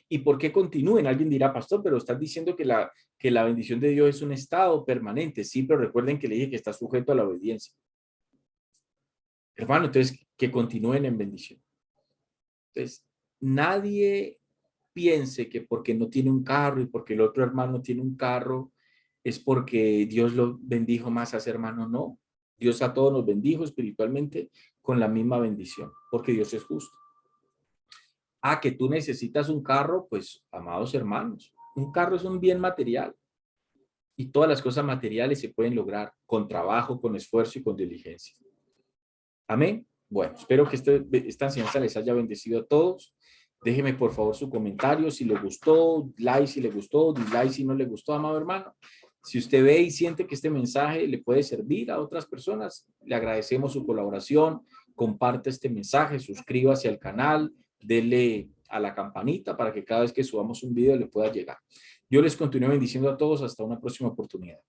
¿Y por qué continúen? Alguien dirá, pastor, pero estás diciendo que la bendición de Dios es un estado permanente. Sí, pero recuerden que le dije que está sujeto a la obediencia. Hermano, entonces, que continúen en bendición. Entonces, nadie piense que porque no tiene un carro y porque el otro hermano tiene un carro, es porque Dios lo bendijo más a ese hermano. No, Dios a todos nos bendijo espiritualmente con la misma bendición, porque Dios es justo. Ah, que tú necesitas un carro, pues, amados hermanos, un carro es un bien material y todas las cosas materiales se pueden lograr con trabajo, con esfuerzo y con diligencia. Amén. Bueno, espero que esta enseñanza les haya bendecido a todos. Déjeme por favor su comentario si le gustó, like si le gustó, dislike si no le gustó, amado hermano. Si usted ve y siente que este mensaje le puede servir a otras personas, le agradecemos su colaboración. Comparte este mensaje, suscríbase al canal, dele a la campanita para que cada vez que subamos un video le pueda llegar. Yo les continúo bendiciendo a todos hasta una próxima oportunidad.